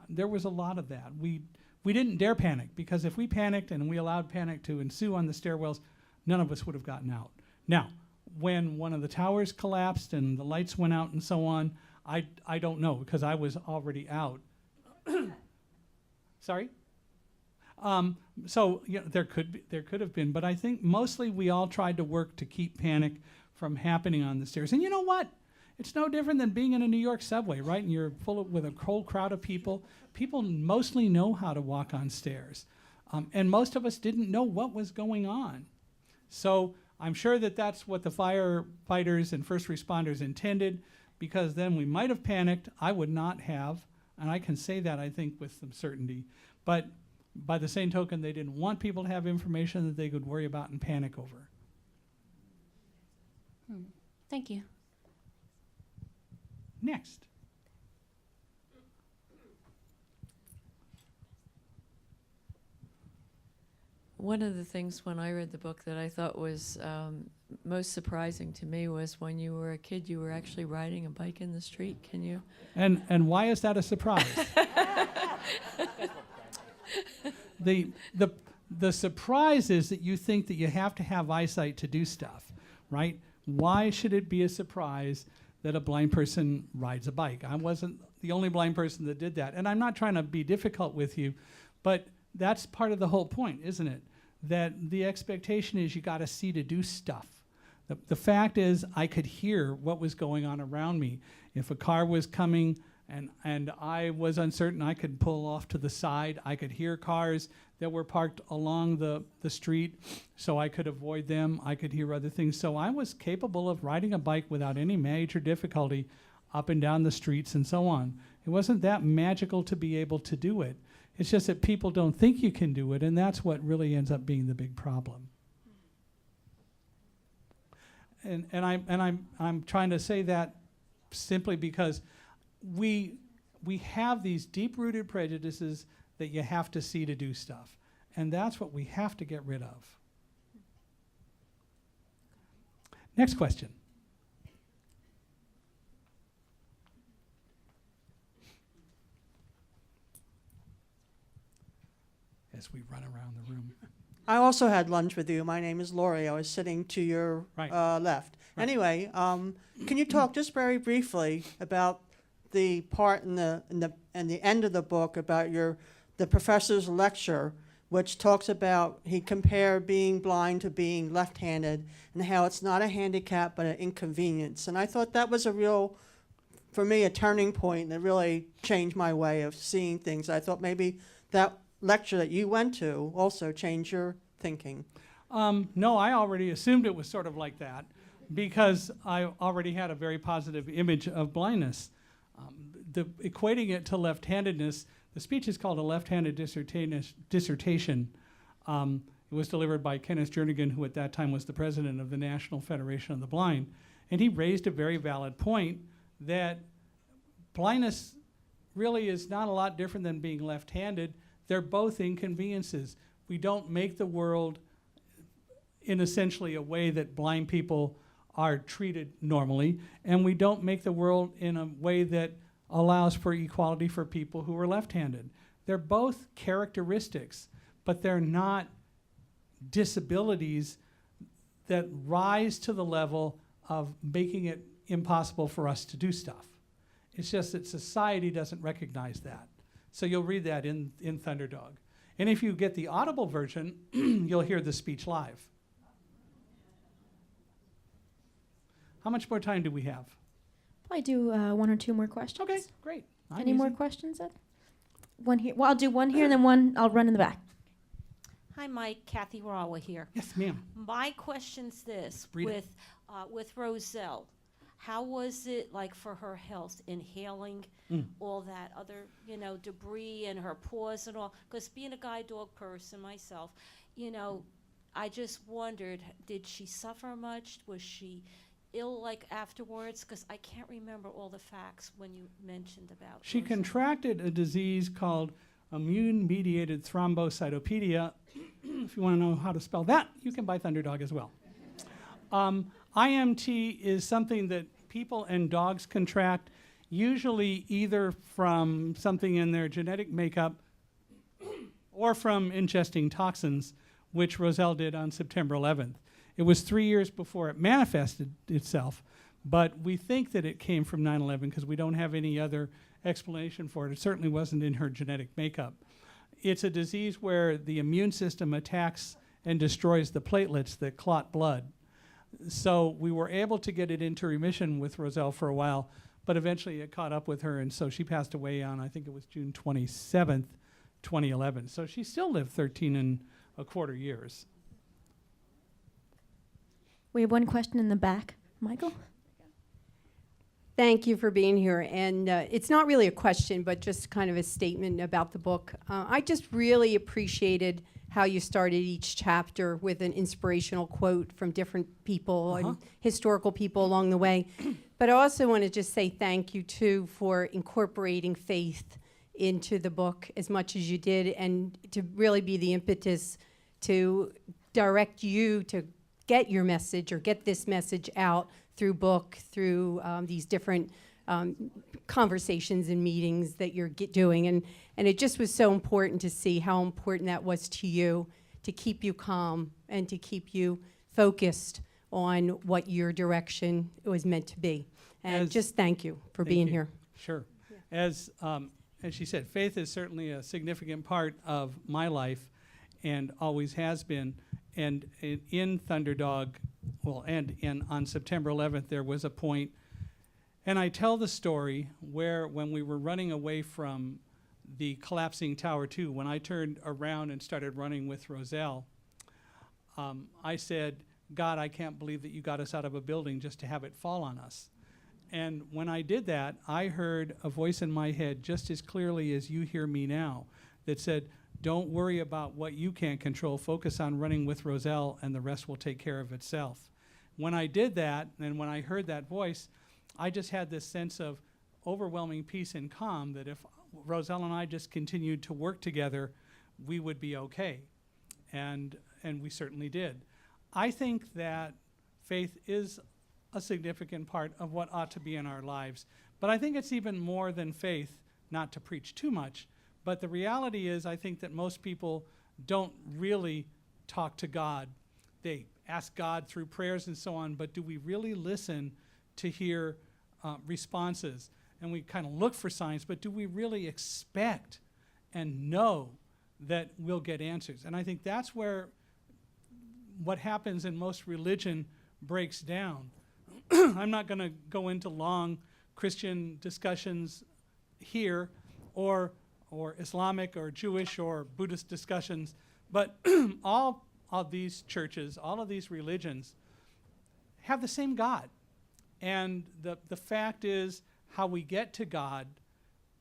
There was a lot of that. We didn't dare panic, because if we panicked and we allowed panic to ensue on the stairwells, none of us would have gotten out. Now, when one of the towers collapsed and the lights went out and so on, I don't know, because I was already out. Sorry? So there could have been, but I think mostly we all tried to work to keep panic from happening on the stairs. And you know what? It's no different than being in a New York subway, right? And you're with a whole crowd of people. People mostly know how to walk on stairs. And most of us didn't know what was going on. So I'm sure that that's what the firefighters and first responders intended, because then we might have panicked. I would not have, and I can say that, I think, with some certainty. But by the same token, they didn't want people to have information that they could worry about and panic over. Thank you. Next. One of the things when I read the book that I thought was most surprising to me was when you were a kid, you were actually riding a bike in the street. Can you? And why is that a surprise? The surprise is that you think that you have to have eyesight to do stuff, right? Why should it be a surprise that a blind person rides a bike? I wasn't the only blind person that did that. And I'm not trying to be difficult with you, but that's part of the whole point, isn't it? That the expectation is you got to see to do stuff. The fact is, I could hear what was going on around me. If a car was coming and I was uncertain, I could pull off to the side. I could hear cars that were parked along the street, so I could avoid them. I could hear other things. So I was capable of riding a bike without any major difficulty up and down the streets and so on. It wasn't that magical to be able to do it. It's just that people don't think you can do it, and that's what really ends up being the big problem. And I'm trying to say that simply because we have these deep-rooted prejudices that you have to see to do stuff, and that's what we have to get rid of. Next question. As we run around the room. I also had lunch with you. My name is Lori. I was sitting to your left. Right. Anyway, can you talk just very briefly about the part in the end of the book about the professor's lecture, which talks about, he compared being blind to being left-handed and how it's not a handicap but an inconvenience. And I thought that was for me, a turning point that really changed my way of seeing things. I thought maybe that lecture that you went to also changed your thinking. No, I already assumed it was sort of like that because I already had a very positive image of blindness. Equating it to left-handedness, the speech is called a left-handed dissertation. It was delivered by Kenneth Jernigan, who at that time was the president of the National Federation of the Blind. And he raised a very valid point that blindness really is not a lot different than being left-handed. They're both inconveniences. We don't make the world in essentially a way that blind people are treated normally, and we don't make the world in a way that allows for equality for people who are left-handed. They're both characteristics, but they're not disabilities that rise to the level of making it impossible for us to do stuff. It's just that society doesn't recognize that. So you'll read that in Thunderdog. And if you get the audible version, you'll hear the speech live. How much more time do we have? Probably do 1 or 2 more questions. Okay, great. Any more questions, Ed? One here. Well, I'll do one here and then one I'll run in the back. Hi, Mike. Kathy Rawa here. Yes, ma'am. My question's this: with Roselle, how was it like for her health, inhaling all that other, you know, debris and her paws and all? Because being a guide dog person myself, you know, I just wondered, did she suffer much? Was she ill like afterwards? Because I can't remember all the facts when you mentioned about She Roselle. contracted a disease called immune-mediated thrombocytopenia. If you want to know how to spell that, you can buy Thunderdog as well. IMT is something that people and dogs contract, usually either from something in their genetic makeup or from ingesting toxins, which Roselle did on September 11th. It was 3 years before it manifested itself, but we think that it came from 9/11 because we don't have any other explanation for it. It certainly wasn't in her genetic makeup. It's a disease where the immune system attacks and destroys the platelets that clot blood. So we were able to get it into remission with Roselle for a while, but eventually it caught up with her, and so she passed away on, I think it was June 27th, 2011. So she still lived 13 and a quarter years. We have one question in the back. Michael? Thank you for being here. And it's not really a question, but just kind of a statement about the book. I just really appreciated how you started each chapter with an inspirational quote from different people and historical people along the way. But I also want to just say thank you, too, for incorporating faith into the book as much as you did, and to really be the impetus to direct you to get your message or get this message out through book, through these different conversations and meetings that you're doing. And it just was so important to see how important that was to you, to keep you calm and to keep you focused on what your direction was meant to be. And just thank you for being here. Sure. Yeah. As she said, faith is certainly a significant part of my life and always has been. And in Thunderdog, on September 11th, there was a point, and I tell the story where when we were running away from the collapsing Tower 2, when I turned around and started running with Roselle, I said, God, I can't believe that you got us out of a building just to have it fall on us. And when I did that, I heard a voice in my head just as clearly as you hear me now that said, don't worry about what you can't control. Focus on running with Roselle, and the rest will take care of itself. When I did that, and when I heard that voice, I just had this sense of overwhelming peace and calm that if Roselle and I just continued to work together, we would be okay. And we certainly did. I think that faith is a significant part of what ought to be in our lives. But I think it's even more than faith, not to preach too much. But the reality is, I think that most people don't really talk to God. They ask God through prayers and so on, but do we really listen to hear responses? And we kind of look for signs, but do we really expect and know that we'll get answers? And I think that's where what happens in most religion breaks down. I'm not going to go into long Christian discussions here, or Islamic or Jewish or Buddhist discussions, but all of these churches, all of these religions have the same God. And the fact is, how we get to God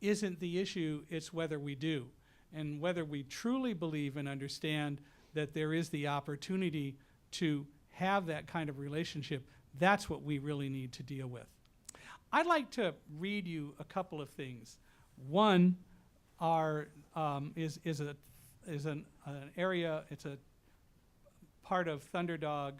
isn't the issue, it's whether we do. And whether we truly believe and understand that there is the opportunity to have that kind of relationship, that's what we really need to deal with. I'd like to read you a couple of things. One is an area, it's a part of Thunderdog.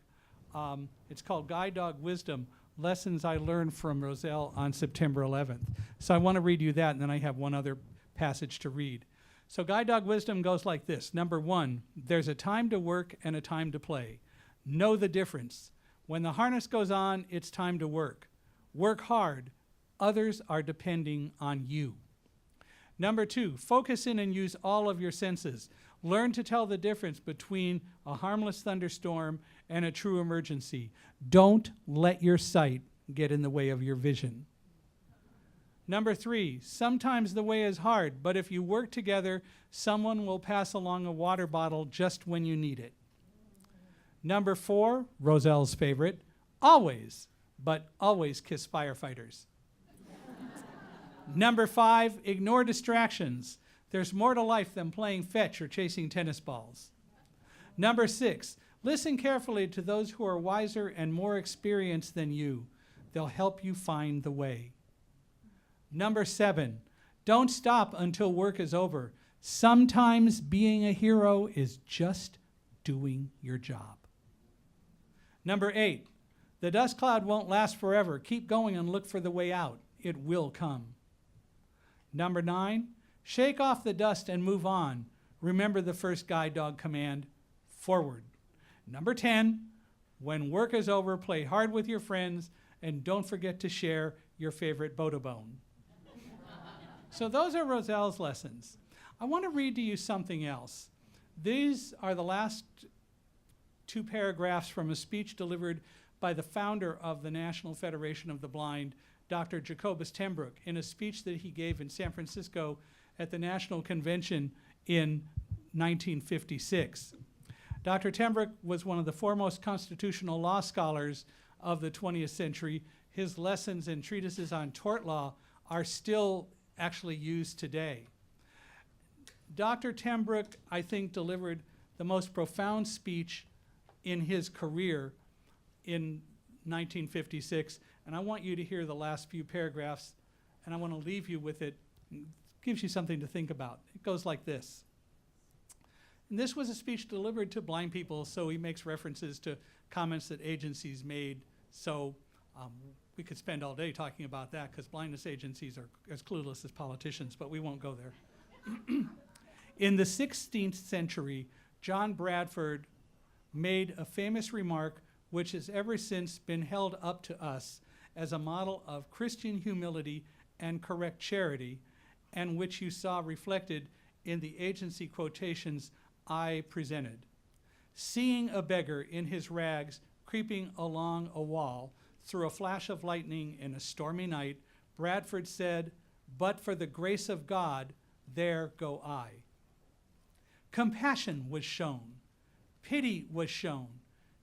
It's called Guide Dog Wisdom, Lessons I Learned from Roselle on September 11th. So I want to read you that, and then I have one other passage to read. So Guide Dog Wisdom goes like this. Number 1, there's a time to work and a time to play. Know the difference. When the harness goes on, it's time to work. Work hard. Others are depending on you. Number 2, focus in and use all of your senses. Learn to tell the difference between a harmless thunderstorm and a true emergency. Don't let your sight get in the way of your vision. Number 3, sometimes the way is hard, but if you work together, someone will pass along a water bottle just when you need it. Number 4, Roselle's favorite, always but always kiss firefighters. Number 5, ignore distractions. There's more to life than playing fetch or chasing tennis balls. Number 6, listen carefully to those who are wiser and more experienced than you. They'll help you find the way. Number 7, don't stop until work is over. Sometimes being a hero is just doing your job. Number 8, the dust cloud won't last forever. Keep going and look for the way out. It will come. Number 9, shake off the dust and move on. Remember the first guide dog command, forward. Number 10, when work is over, play hard with your friends and don't forget to share your favorite Boda-bone. So those are Roselle's lessons. I want to read to you something else. These are the last 2 paragraphs from a speech delivered by the founder of the National Federation of the Blind, Dr. Jacobus Tenbroek, in a speech that he gave in San Francisco at the National Convention in 1956. Dr. Tenbroek was one of the foremost constitutional law scholars of the 20th century. His lessons and treatises on tort law are still actually used today. Dr. Tenbroek, I think, delivered the most profound speech in his career in 1956, and I want you to hear the last few paragraphs, and I want to leave you with it. It gives you something to think about. It goes like this. And this was a speech delivered to blind people, so he makes references to comments that agencies made, so we could spend all day talking about that because blindness agencies are as clueless as politicians, but we won't go there. In the 16th century, John Bradford made a famous remark which has ever since been held up to us as a model of Christian humility and correct charity, and which you saw reflected in the agency quotations I presented. Seeing a beggar in his rags creeping along a wall through a flash of lightning in a stormy night, Bradford said, "But for the grace of God, there go I." Compassion was shown, pity was shown,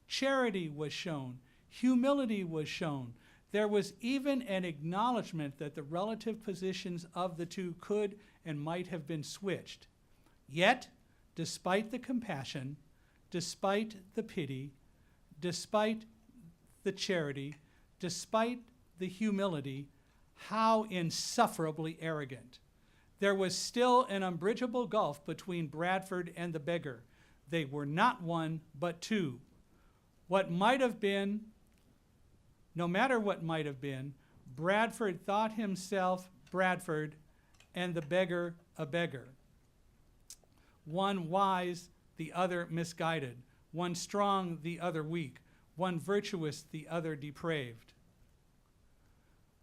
charity was shown, humility was shown. There was even an acknowledgement that the relative positions of the two could and might have been switched. Yet, despite the compassion, despite the pity, despite the charity, despite the humility, how insufferably arrogant. There was still an unbridgeable gulf between Bradford and the beggar. They were not one, but two. What might have been, no matter what might have been, Bradford thought himself Bradford and the beggar a beggar. One wise, the other misguided. One strong, the other weak. One virtuous, the other depraved.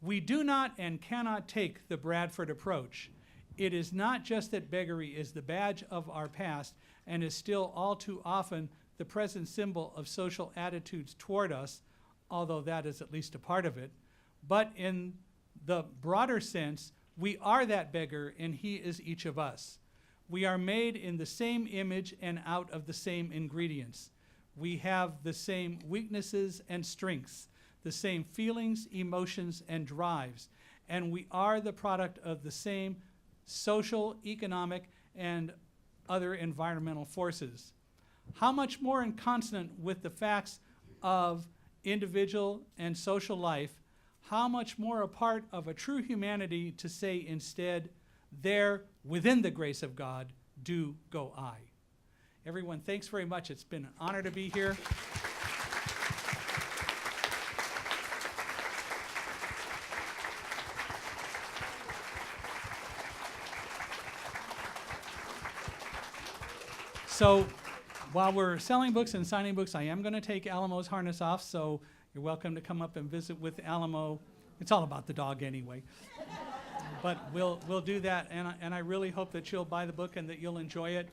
We do not and cannot take the Bradford approach. It is not just that beggary is the badge of our past and is still all too often the present symbol of social attitudes toward us, although that is at least a part of it, but in the broader sense, we are that beggar and he is each of us. We are made in the same image and out of the same ingredients. We have the same weaknesses and strengths, the same feelings, emotions, and drives, and we are the product of the same social, economic, and other environmental forces. How much more in consonant with the facts of individual and social life, how much more a part of a true humanity to say instead, there, within the grace of God, do go I. Everyone, thanks very much. It's been an honor to be here. So while we're selling books and signing books, I am going to take Alamo's harness off, so you're welcome to come up and visit with Alamo. It's all about the dog anyway. But we'll do that, and I really hope that you'll buy the book and that you'll enjoy it.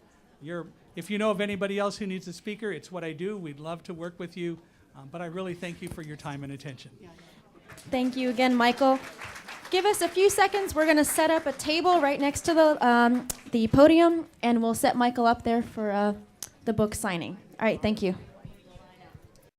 If you know of anybody else who needs a speaker, it's what I do. We'd love to work with you, but I really thank you for your time and attention. Thank you again, Michael. Give us a few seconds. We're going to set up a table right next to the podium, and we'll set Michael up there for the book signing. All right, thank you.